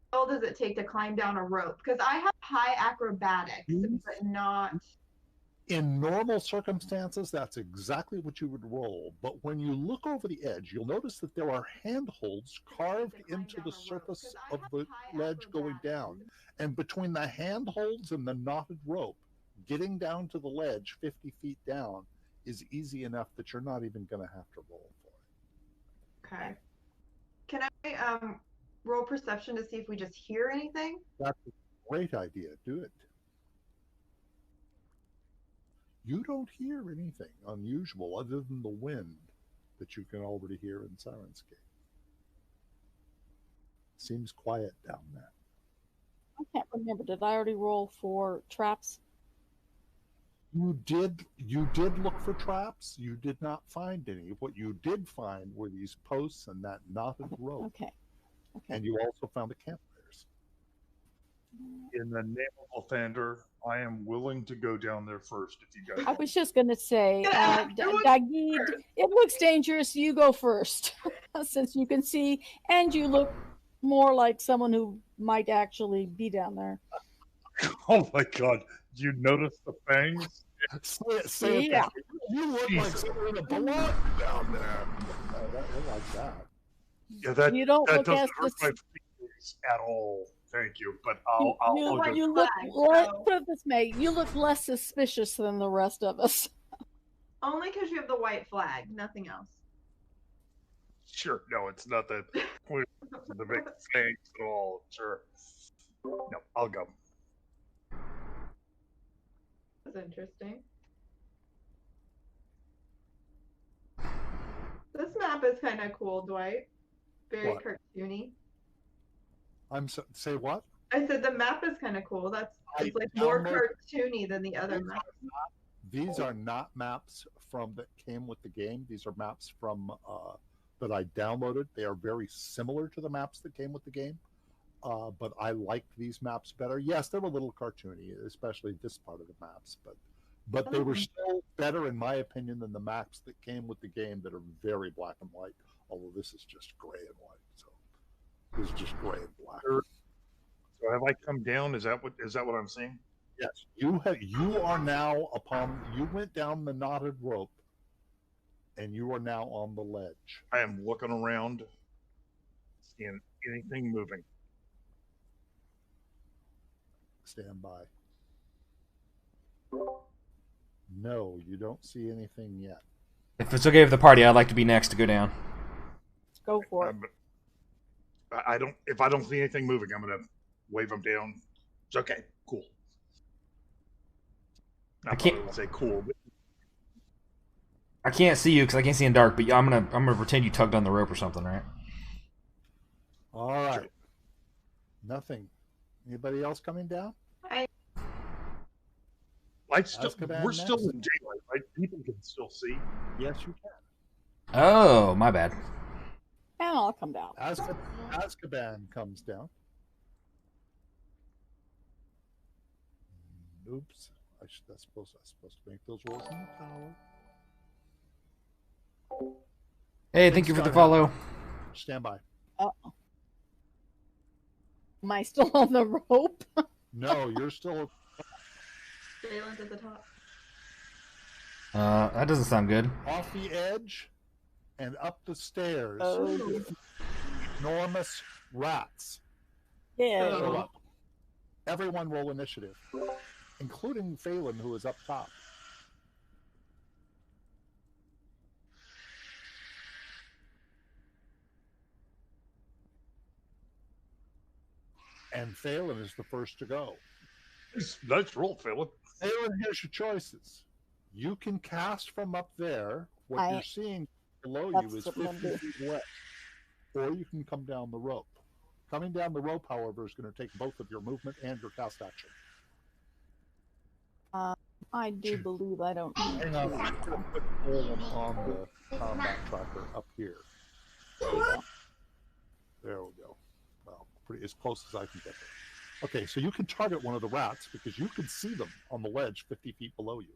skill does it take to climb down a rope? Because I have high acrobatics, but not. In normal circumstances, that's exactly what you would roll. But when you look over the edge, you'll notice that there are handholds carved into the surface of the ledge going down. And between the handholds and the knotted rope, getting down to the ledge 50 feet down is easy enough that you're not even going to have to roll for it. Okay. Can I roll perception to see if we just hear anything? That's a great idea. Do it. You don't hear anything unusual other than the wind that you can already hear in Sirenscape. Seems quiet down there. I can't remember. Did I already roll for traps? You did look for traps. You did not find any. What you did find were these posts and that knotted rope. Okay. And you also found the campfires. In the name of Lathander, I am willing to go down there first if you guys I was just going to say, Yeah, Dagid, it looks dangerous. You go first, since you can see, and you look more like someone who might actually be down there. Oh my god, you notice the fangs? Say it Yeah. that way. You look like Jesus. someone that belongs down there. I like that. Yeah, that, You don't that look doesn't as hurt my sus- feelings at all. Thank you, but you, I'll you, go. you look put it this way, you look less suspicious than the rest of us. Only because you have the white flag, nothing else. Sure, no, it's not that the big fangs at all. Sure, no, I'll go. That's interesting. This map is kind of cool, Dwight. Very What? cartoony. Say what? I said the map is kind of cool. It's like more cartoony than the other maps. These are not maps that came with the game. These are maps from that I downloaded. They are very similar to the maps that came with the game, but I liked these maps better. Yes, they were a little cartoony, especially this part of the maps, but they were still better, in my opinion, than the maps that came with the game that are very black and white. Although this is just gray and white, so this is just gray and black. So have I come down? Is that what I'm seeing? Yes, you are now you went down the knotted rope, and you are now on the ledge. I am looking around, seeing anything moving. Stand by. No, you don't see anything yet. If it's okay with the party, I'd like to be next to go down. Let's go for it. I don't. If I don't see anything moving, I'm gonna wave them down. It's okay. Cool. I can't say cool. But... I can't see you because I can't see in dark. But I'm gonna pretend you tugged on the rope or something, right? All right. Nothing. Anybody else coming down? We're still in daylight, right? People can still see. Yes, you can. Oh, my bad. And I'll come down. Azkaban comes down. Oops. I was supposed to make those rolls in the tower. Hey, thank you for the follow. Stand by. Uh-oh. Am I still on the rope? No, you're still. Jalen's at the top. That doesn't sound good. Off the edge and up the stairs. Oh. Enormous rats. Yeah. Everyone roll initiative, including Phelan, who is up top. And Phelan is the first to go. Nice roll, Phelan. Phelan, here's your choices. You can cast from up there. What you're seeing below you is 50 feet away. Or you can come down the rope. Coming down the rope, however, is going to take both of your movement and your cast action. I do believe I don't need Hang on, I'm going to put Phelan on the combat tracker up here. There we go. Well, pretty as close as I can get there. Okay, so you can target one of the rats because you can see them on the ledge 50 feet below you.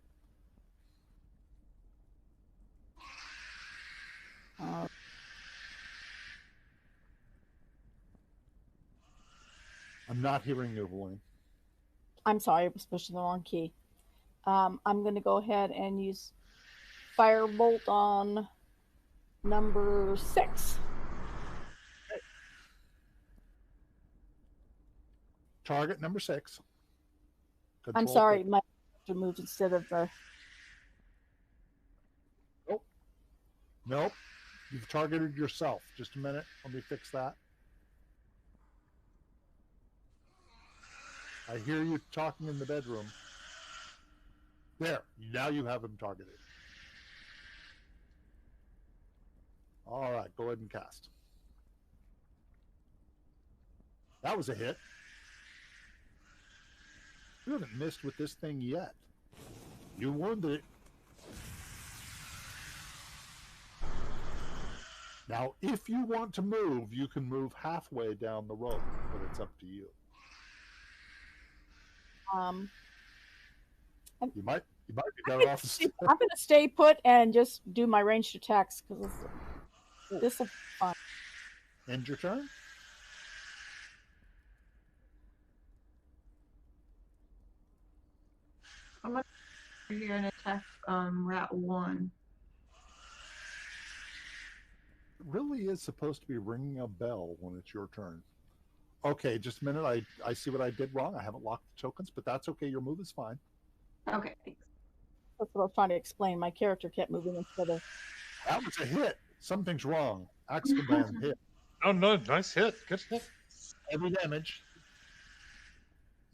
I'm not hearing you, Helene. I'm sorry, I was pushing the wrong key. I'm going to go ahead and use Firebolt on number 6. Target number 6. I'm sorry, my character moved instead of the... Nope. You've targeted yourself. Just a minute. Let me fix that. I hear you talking in the bedroom. There. Now you have him targeted. All right. Go ahead and cast. That was a hit. You haven't missed with this thing yet. You wounded it. Now, if you want to move, you can move halfway down the rope, but it's up to you. You might be better off. I'm going to stay put and just do my ranged attacks because this will be fun. End your turn. I'm going to here and attack rat 1. It really is supposed to be ringing a bell when it's your turn. Okay, just a minute. I see what I did wrong. I haven't locked the tokens, but that's okay. Your move is fine. Okay, thanks. That's what I was trying to explain. My character kept moving instead of. That was a hit. Something's wrong. Azkaban hit. Oh, no, nice hit. Good hit. Heavy damage.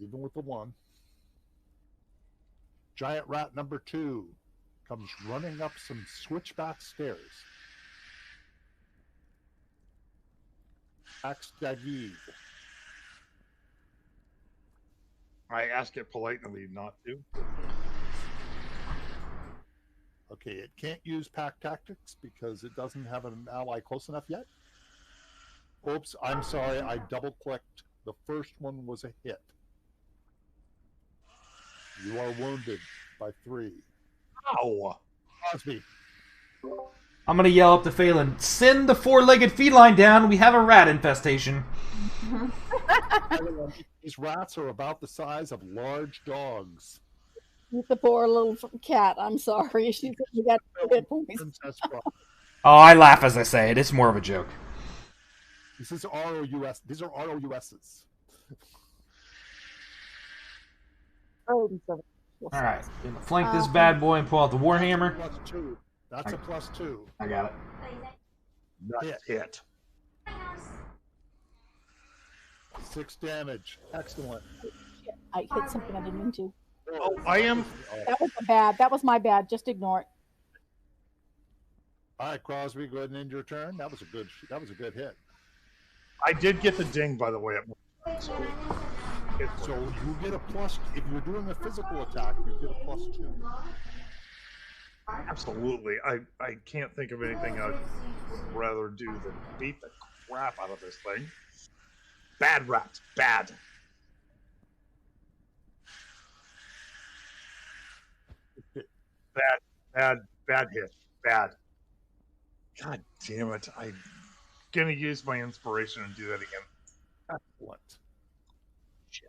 Even with the 1. Giant rat number 2 comes running up some switchback stairs. Axe Dagiv. I ask it politely not to. Okay, it can't use pack tactics because it doesn't have an ally close enough yet. Oops, I'm sorry, I double clicked. The first one was a hit. You are wounded by 3. Ow! Crosby. I'm gonna yell up to Phelan, send the 4-legged feline down, we have a rat infestation. These rats are about the size of large dogs. The poor little cat. I'm sorry. She got hit points. Oh, I laugh as I say it. It's more of a joke. This is ROUS. These are ROUSs. Alright. Flank this bad boy and pull out the Warhammer. +2. That's a +2. I got it. Nice hit. 6 damage. Excellent. I hit something I didn't mean to. Oh, I am. That was bad. That was my bad. Just ignore it. All right, Crosby, go ahead and end your turn. That was a good hit. I did get the ding, by the way. So you get a plus. If you're doing a physical attack, you get a +2. Absolutely. I can't think of anything I'd rather do than beat the crap out of this thing. Bad rat. Bad. Bad hit. Bad. God damn it. I'm going to use my inspiration and do that again. Excellent.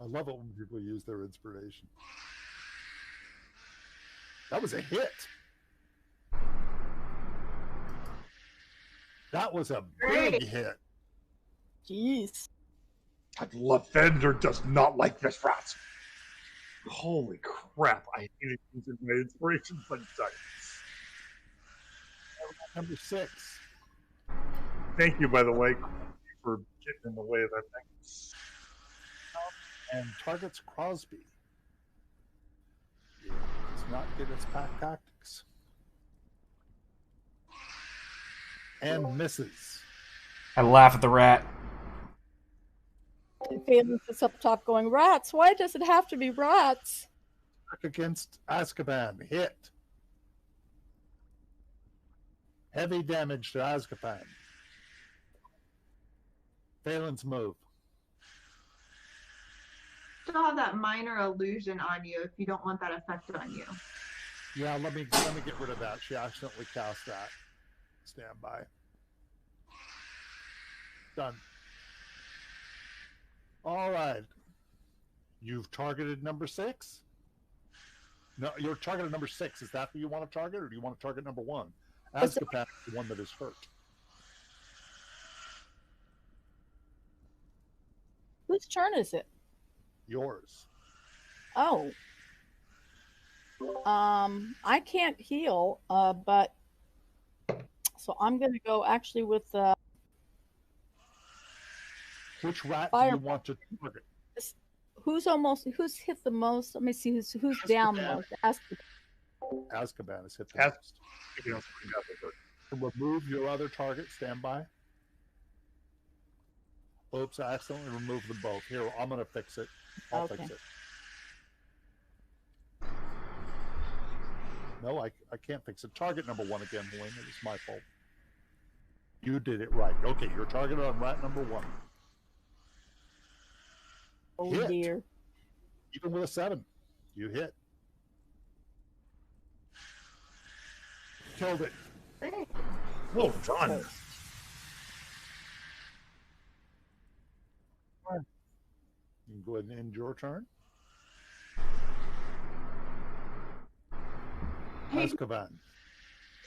I love it when people use their inspiration. That was a hit. That was a big hit. Jeez. Lavender does not like this rat. Holy crap. I hated using my inspiration sometimes. Number 6. Thank you, by the way, for getting in the way of that thing. And targets Crosby. It does not get its pack tactics. And misses. I laugh at the rat. Phelan sits up top going, rats? Why does it have to be rats? Attack against Azkaban. Hit. Heavy damage to Azkaban. Phelan's move. Still have that minor illusion on you if you don't want that effect on you. Yeah, let me get rid of that. She accidentally cast that. Stand by. Done. All right. You've targeted number 6? No, you're targeted number 6. Is that who you want to target, or do you want to target number 1? Azkaban is the one that is hurt. Whose turn is it? Yours. Oh. I can't heal, but so I'm going to go actually with Which rat do you want to target? Who's hit the most? Let me see who's down the most. Azkaban is hit the most. Remove your other target. Stand by. Oops, I accidentally removed them both. Here, I'm going to fix it. I'll fix it. No, I can't fix it. Target number 1 again, Wayne. It was my fault. You did it right. Okay, you're targeted on rat number 1. Oh, hit. dear. Even with a 7, you hit. Killed it. Well done. You can go ahead and end your turn. Hey, Azkaban.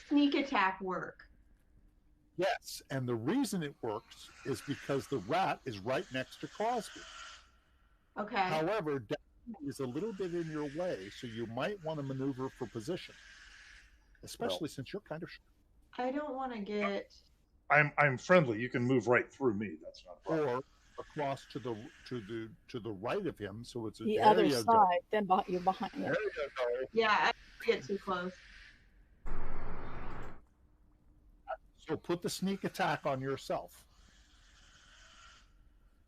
sneak attack work? Yes, and the reason it works is because the rat is right next to Crosby. Okay. However, Daphne is a little bit in your way, so you might want to maneuver for position, especially since you're kind of short. I don't want to get. I'm friendly. You can move right through me. That's not a problem. Or across to the right of him, so it's The there other you side, go. then you're behind. Yeah. There you go. Yeah, I don't get too close. So put the sneak attack on yourself.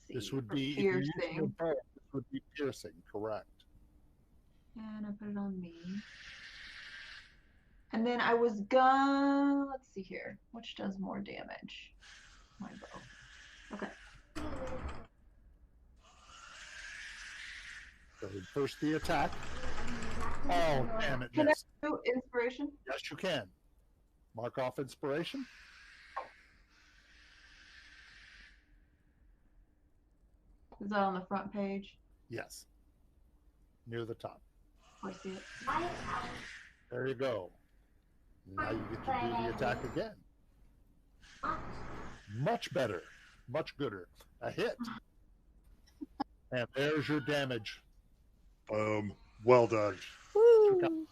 This would be piercing. This would be piercing, correct? And I put it on me. And then I was gonna, let's see here, which does more damage? My bow. Okay. So first the attack. Oh, damn it. Can I do inspiration? Yes, you can. Mark off inspiration. Is that on the front page? Yes. Near the top. I see it. There you go. Now you get to do the attack again. Much better. Much gooder. A hit. And there's your damage. Well done. Woo.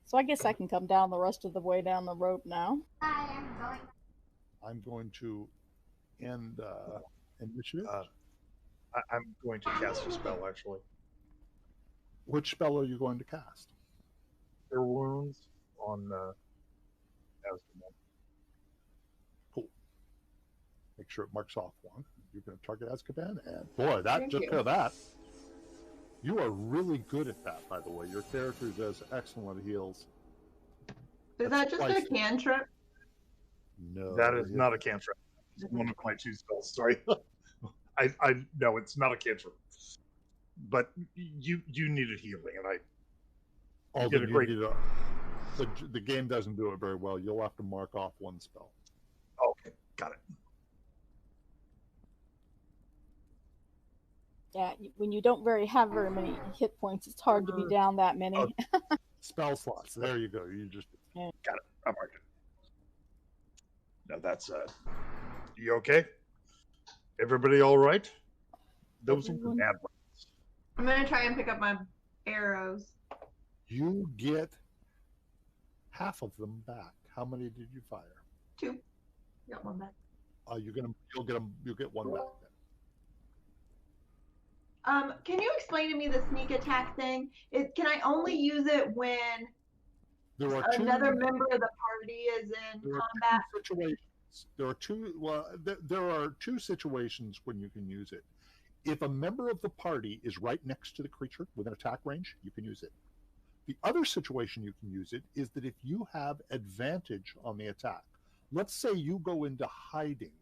So I guess I can come down the rest of the way down the rope now. I'm going to end initiative. I'm going to cast a spell, actually. Which spell are you going to cast? Cure Wounds on Azkaban. Cool. Make sure it marks off one. You're going to target Azkaban, and boy, that Thank took you. care of that. You are really good at that, by the way. Your character does excellent heals. Is That's that just twice. a cantrip? No, That is not a cantrip. It's one of my 2 spells. Sorry. I no, it's not a cantrip. But you needed healing, and I Oh, did a great. The game doesn't do it very well. You'll have to mark off one spell. Okay, got it. Yeah, when you don't have very many hit points, it's hard to be down that many. Spell slots. There you go. You just Got it. I marked it. Now that's you okay? Everybody all right? Those were Everyone. bad ones. I'm gonna try and pick up my arrows. you get half of them back. How many did you fire? 2. Got one back. You'll get one back then. Can you explain to me the sneak attack thing? Can I only use it when There are another member of the party is in combat? There are two situations when you can use it. If a member of the party is right next to the creature within attack range, you can use it. The other situation you can use it is that if you have advantage on the attack, let's say you go into hiding,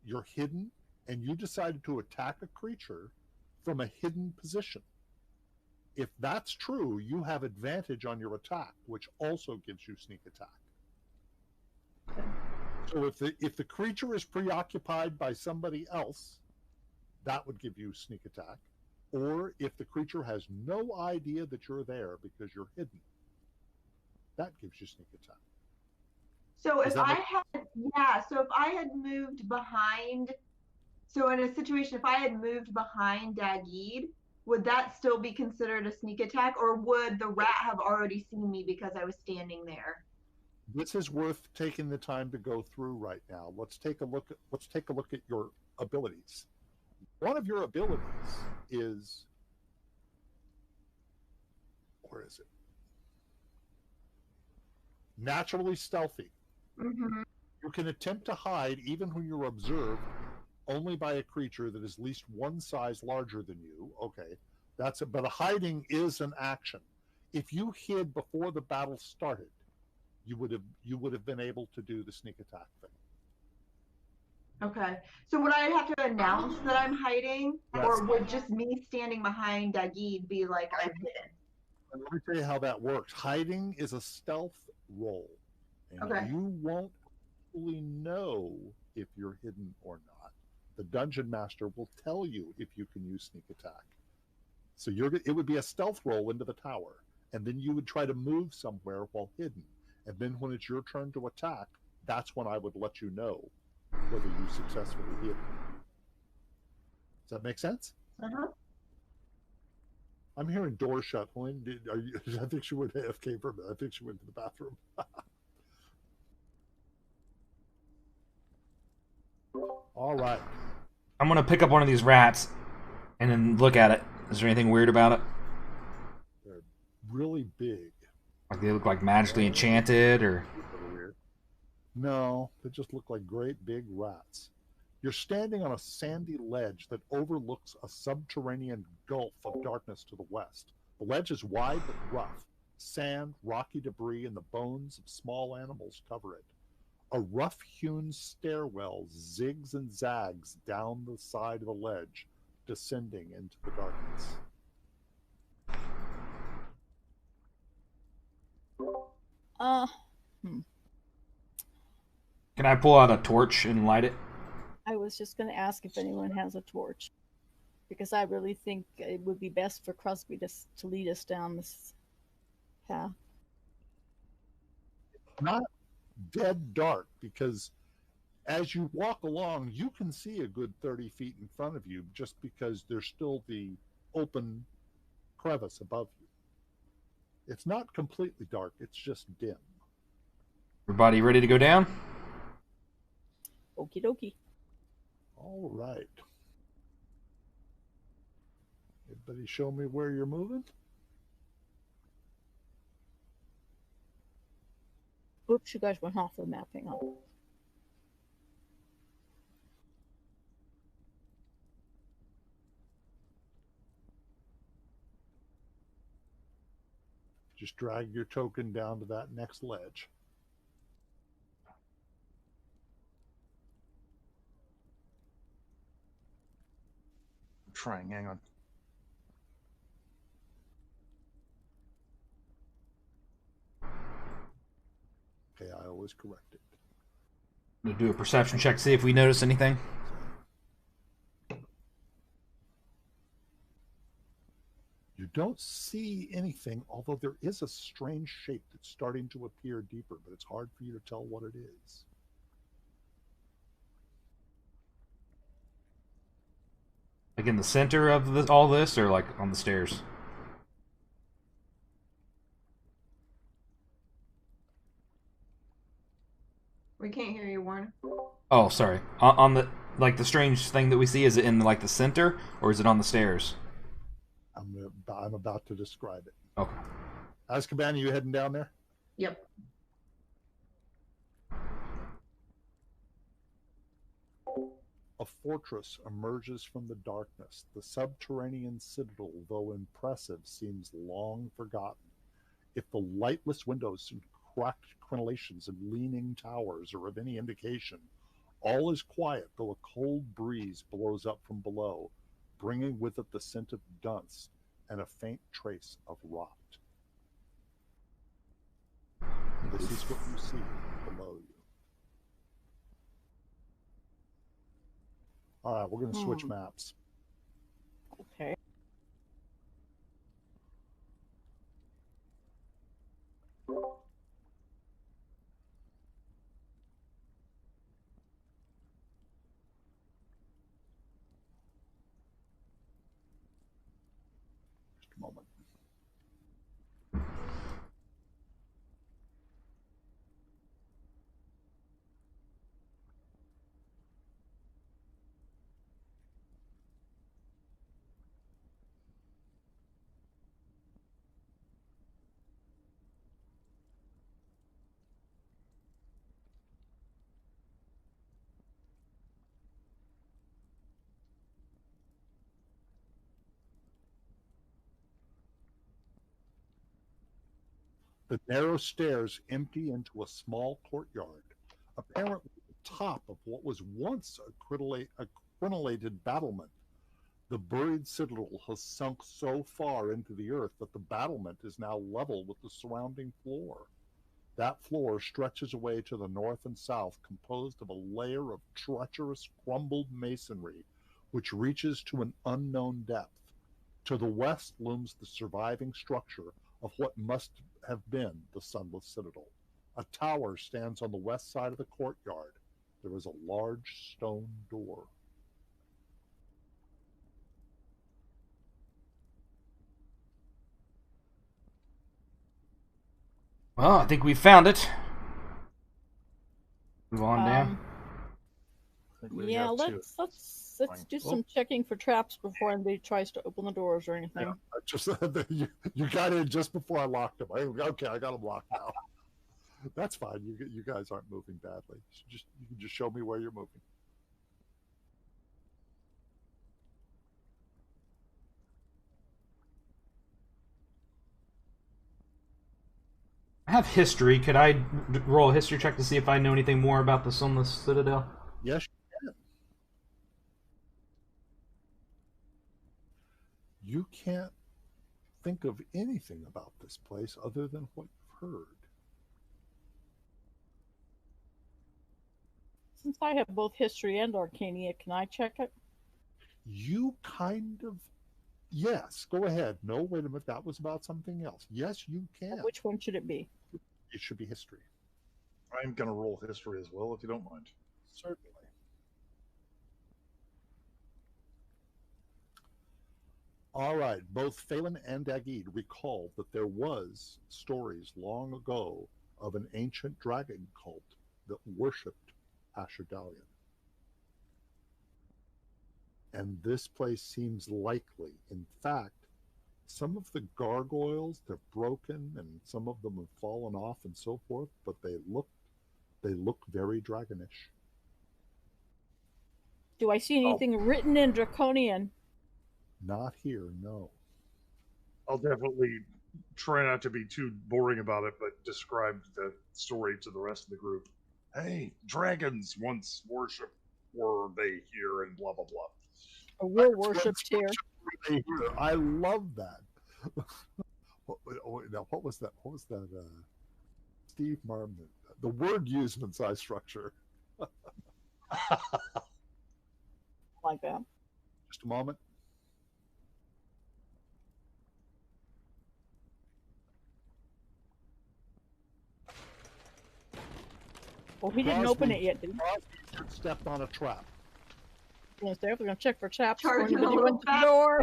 you're hidden, and you decided to attack a creature from a hidden position. If that's true, you have advantage on your attack, which also gives you sneak attack. So if the creature is preoccupied by somebody else, that would give you sneak attack. Or if the creature has no idea that you're there because you're hidden, that gives you sneak attack. So if I had moved behind, so in a situation, if I had moved behind Dagid, would that still be considered a sneak attack, or would the rat have already seen me because I was standing there? This is worth taking the time to go through right now. Let's take a look at your abilities. One of your abilities is, where is it? Naturally stealthy. Mm-hmm. You can attempt to hide even when you're observed only by a creature that is at least one size larger than you. Okay, but a hiding is an action. If you hid before the battle started, you would have been able to do the sneak attack thing. Okay. So would I have to announce that I'm hiding, Yes. or would just me standing behind Dagid be like I'm hidden? And let me tell you how that works. Hiding is a stealth roll, and Okay. you won't fully know if you're hidden or not. The dungeon master will tell you if you can use sneak attack. So it would be a stealth roll into the tower, and then you would try to move somewhere while hidden. And then when it's your turn to attack, that's when I would let you know whether you successfully hid. Does that make sense? Uh-huh. I'm hearing doors shut. I think she went AFK for a minute. I think she went to the bathroom. All right. I'm gonna pick up one of these rats and then look at it. Is there anything weird about it? They're really big. Like they look like magically enchanted, or? No, they just look like great big rats. You're standing on a sandy ledge that overlooks a subterranean gulf of darkness to the west. The ledge is wide but rough. Sand, rocky debris, and the bones of small animals cover it. A rough-hewn stairwell zigs and zags down the side of the ledge, descending into the darkness. Can I pull out a torch and light it? I was just going to ask if anyone has a torch, because I really think it would be best for Crosby to lead us down this path. Not dead dark, because as you walk along, you can see a good 30 feet in front of you, just because there's still the open crevice above you. It's not completely dark, it's just dim. Everybody ready to go down? Okie dokie. All right. Everybody show me where you're moving? Oops, you guys went off the map. Hang on. Just drag your token down to that next ledge. I'm trying, hang on. Okay, I always correct it. I'm gonna do a perception check, see if we notice anything. You don't see anything, although there is a strange shape that's starting to appear deeper, but it's hard for you to tell what it is. Like in the center of all this, or like on the stairs? We can't hear you, Warren. Oh, sorry. On the like the strange thing that we see, is it in like the center, or is it on the stairs? I'm about to describe it. Okay. Azkaban, are you heading down there? Yep. A fortress emerges from the darkness. The subterranean citadel, though impressive, seems long forgotten. If the lightless windows and cracked crenellations and leaning towers are of any indication, all is quiet, though a cold breeze blows up from below, bringing with it the scent of dust and a faint trace of rot. This is what you see below you. All right, we're going to switch maps. Okay. Just a moment. The narrow stairs empty into a small courtyard, apparently the top of what was once a crenellated battlement. The buried citadel has sunk so far into the earth that the battlement is now level with the surrounding floor. That floor stretches away to the north and south, composed of a layer of treacherous, crumbled masonry, which reaches to an unknown depth. To the west looms the surviving structure of what must have been the Sunless Citadel. A tower stands on the west side of the courtyard. There is a large stone door. Well, I think we found it. Move on down. Yeah, let's do some checking for traps before anybody tries to open the doors or anything. Yeah, just you got in just before I locked them. Okay, I got them locked now. That's fine. You guys aren't moving badly. You can just show me where you're moving. I have history. Could I roll a history check to see if I know anything more about the Sunless Citadel? Yes, you can. You can't think of anything about this place other than what you've heard. Since I have both history and arcania, can I check it? You kind of... Yes, go ahead. No, wait a minute. That was about something else. Yes, you can. Which one should it be? It should be history. I'm going to roll history as well, if you don't mind. Certainly. All right. Both Phelan and Dagid recall that there was stories long ago of an ancient dragon cult that worshipped Asherdalian. And this place seems likely. In fact, some of the gargoyles, they're broken and some of them have fallen off and so forth, but they look very dragonish. Do I see anything written in Draconian? Not here, no. I'll definitely try not to be too boring about it, but describe the story to the rest of the group. Hey, dragons once worshipped were they here and blah, blah, blah. We're worshipped here. I love that. Now, what was that? What was that? Steve Marmon. The word usement size structure. Like that. Just a moment. Well, he didn't open it yet, did he? Stepped on a trap. Yes, they're going to check for traps. Charge Anybody a went to the door?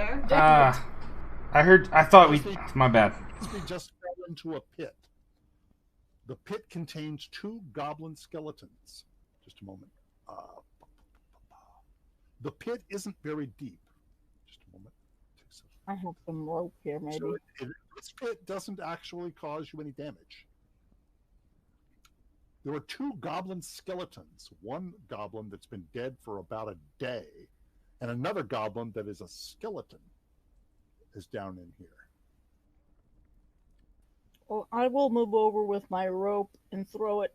I thought we... My bad. We just fell into a pit. The pit contains 2 goblin skeletons. Just a moment. The pit isn't very deep. Just a moment. I have some rope here, maybe. So this pit doesn't actually cause you any damage. There are 2 goblin skeletons. One goblin that's been dead for about a day, and another goblin that is a skeleton is down in here. Well, I will move over with my rope and throw it,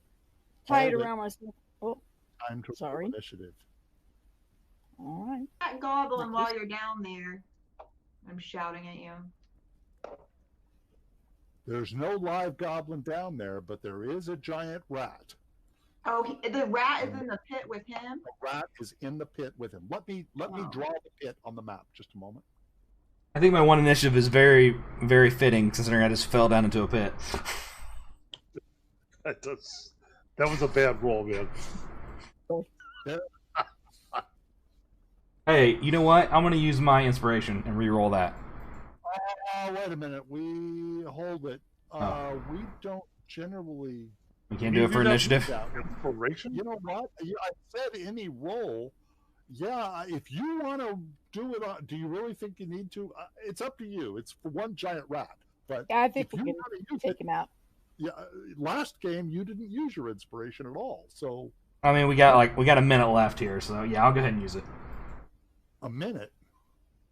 tie it around myself. Oh, time to sorry. Initiative. All right. That goblin while you're down there. I'm shouting at you. There's no live goblin down there, but there is a giant rat. Oh, the rat is in the pit with him? The rat is in the pit with him. Let me draw the pit on the map. Just a moment. I think my one initiative is very, very fitting, considering I just fell down into a pit. That was a bad roll, man. Hey, you know what? I'm going to use my inspiration and re-roll that. Wait a minute. We hold it. We don't generally... We can't do it for initiative? Inspiration? You know what? I said any roll. Yeah, if you want to do it, do you really think you need to? It's up to you. It's for one giant rat. But yeah, I think we can take him out. Yeah, last game you didn't use your inspiration at all. So I mean, we got a minute left here, so yeah, I'll go ahead and use it. A minute?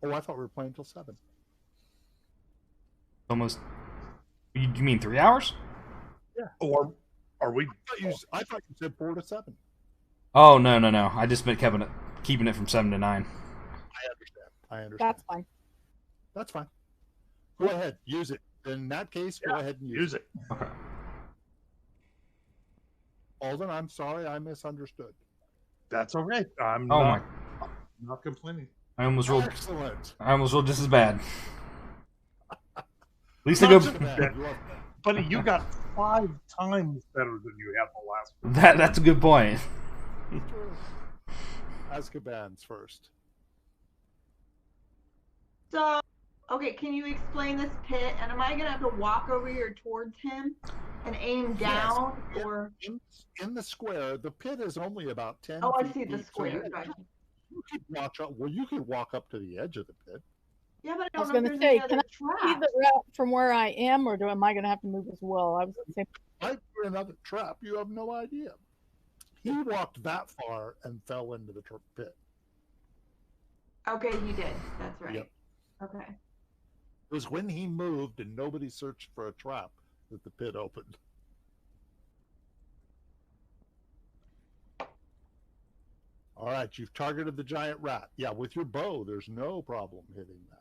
Oh, I thought we were playing until 7. Almost. You mean 3 hours? Yeah. Or are we? I thought you said 4 to 7. Oh no! I just meant keeping it from 7 to 9. I understand. That's fine. That's fine. Go ahead, use it. In that case, go ahead and use it. Okay. Alden, I'm sorry, I misunderstood. That's okay. I'm not complaining. I almost rolled. Excellent. I almost rolled just as bad. At least I Not go. so bad. Buddy, you got 5 times better than you had the last one. That's a good point. Azkaban's first. So, okay, can you explain this pit? And am I gonna have to walk over here towards him and aim down, yes. or in the square? The pit is only about 10. Oh, I feet see the deep, square. So Gotcha. you could watch up. Well, you could walk up to the edge of the pit. Yeah, but I was I don't know going if to there's say, any can other I see traps. the route from where I am, or am I going to have to move as well? I was going to say, Might be another trap. You have no idea. He walked that far and fell into the pit. Okay, he did. That's right. Yep. Okay. It was when he moved and nobody searched for a trap that the pit opened. All right, you've targeted the giant rat. Yeah, with your bow, there's no problem hitting that.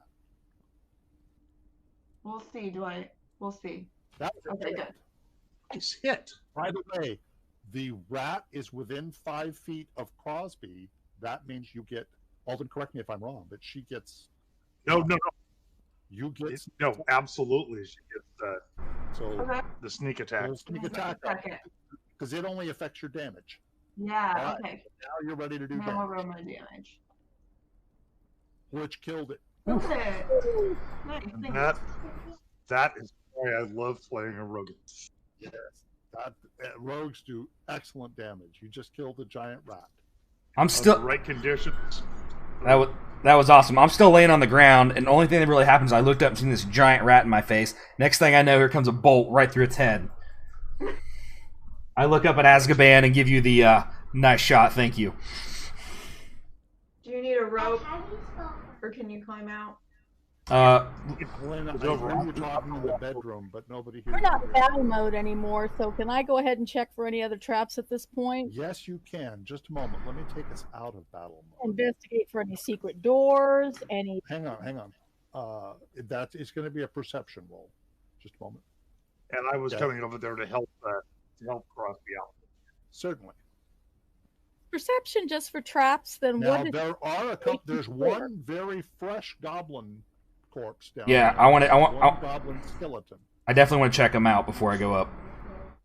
We'll see. We'll see. That was Okay, good. Nice hit. By the way, the rat is within 5 feet of Crosby. That means you get. Alden, correct me if I'm wrong, but she gets. No. You get. No, absolutely. She gets the sneak attack. Sneak attack. Because it only affects your damage. Yeah, okay. Right, now you're ready to do now damage. I'll roll my damage. Which killed it. Nice, thank you. That is why I love playing a rogue. Yes. Rogues do excellent damage. You just killed the giant rat. I'm still the right conditions. That was awesome. I'm still laying on the ground, and the only thing that really happens is I looked up and seen this giant rat in my face. Next thing I know, here comes a bolt right through its head. I look up at Azkaban and give you the nice shot, thank you. Do you need a rope, or can you climb out? Lynn, I heard you talking in the bedroom, but nobody hears. we're not in battle mode anymore, so can I go ahead and check for any other traps at this point? Yes, you can. Just a moment. Let me take us out of battle mode. Investigate for any secret doors, any... Hang on. That is going to be a perception roll. Just a moment. And I was coming over there to help Crosby out. Certainly. Perception just for traps, then Now, what is... there are a couple. There's one very fresh goblin corpse down Yeah, there. I want goblin skeleton. I definitely want to check them out before I go up.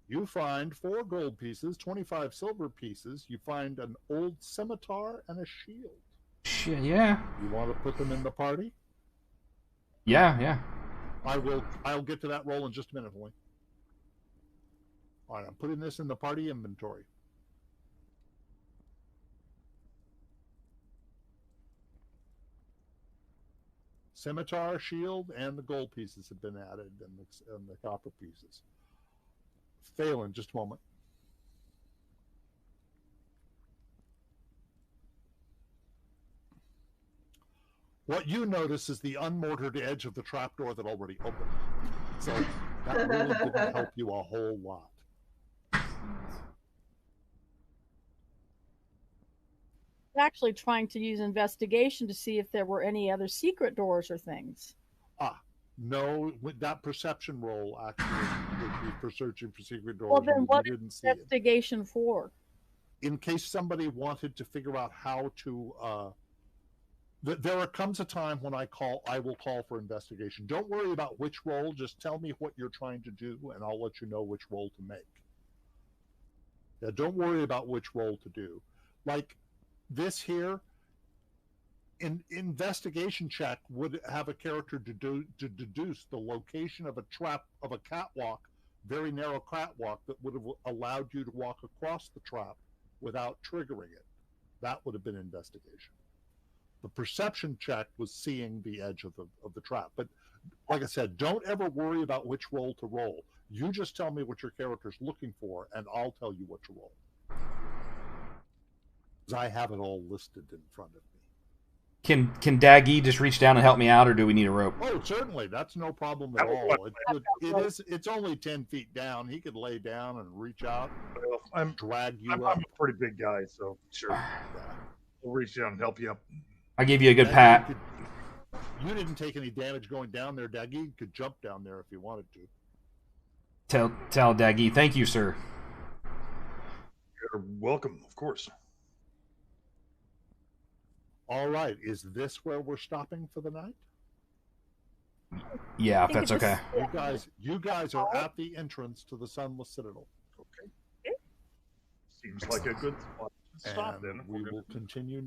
You find 4 gold pieces, 25 silver pieces. You find an old scimitar and a shield. Shit, yeah. You want to put them in the party? Yeah. I'll get to that roll in just a minute, Holly. All right, I'm putting this in the party inventory. Scimitar, shield, and the gold pieces have been added, and the copper pieces. Phelan, just a moment. What you notice is the unmortared edge of the trapdoor that already opened. So that really didn't help you a whole lot. Actually trying to use investigation to see if there were any other secret doors or things. No, that perception roll actually would be for searching for secret doors. Well, then what is investigation for? In case somebody wanted to figure out how to... there comes a time when I will call for investigation. Don't worry about which roll. Just tell me what you're trying to do, and I'll let you know which roll to make. Yeah, don't worry about which roll to do. Like this here, an investigation check would have a character to deduce the location of a trap of a catwalk, very narrow catwalk that would have allowed you to walk across the trap without triggering it. That would have been investigation. The perception check was seeing the edge of the trap. But like I said, don't ever worry about which roll to roll. You just tell me what your character's looking for, and I'll tell you what to roll. Because I have it all listed in front of me. Can Daggy just reach down and help me out, or do we need a rope? Oh, certainly. That's no problem at all. It's only 10 feet down. He could lay down and reach out and drag you up. I'm a pretty big guy, so sure. Yeah. We'll reach down and help you up. I give you a good pat. You didn't take any damage going down there, Daggy. You could jump down there if you wanted to. Tell Daggy, thank you, sir. You're welcome, of course. All right. Is this where we're stopping for the night? Yeah, if that's okay. You guys are at the entrance to the Sunless Citadel. Okay. Seems like a good spot to stop then. We will continue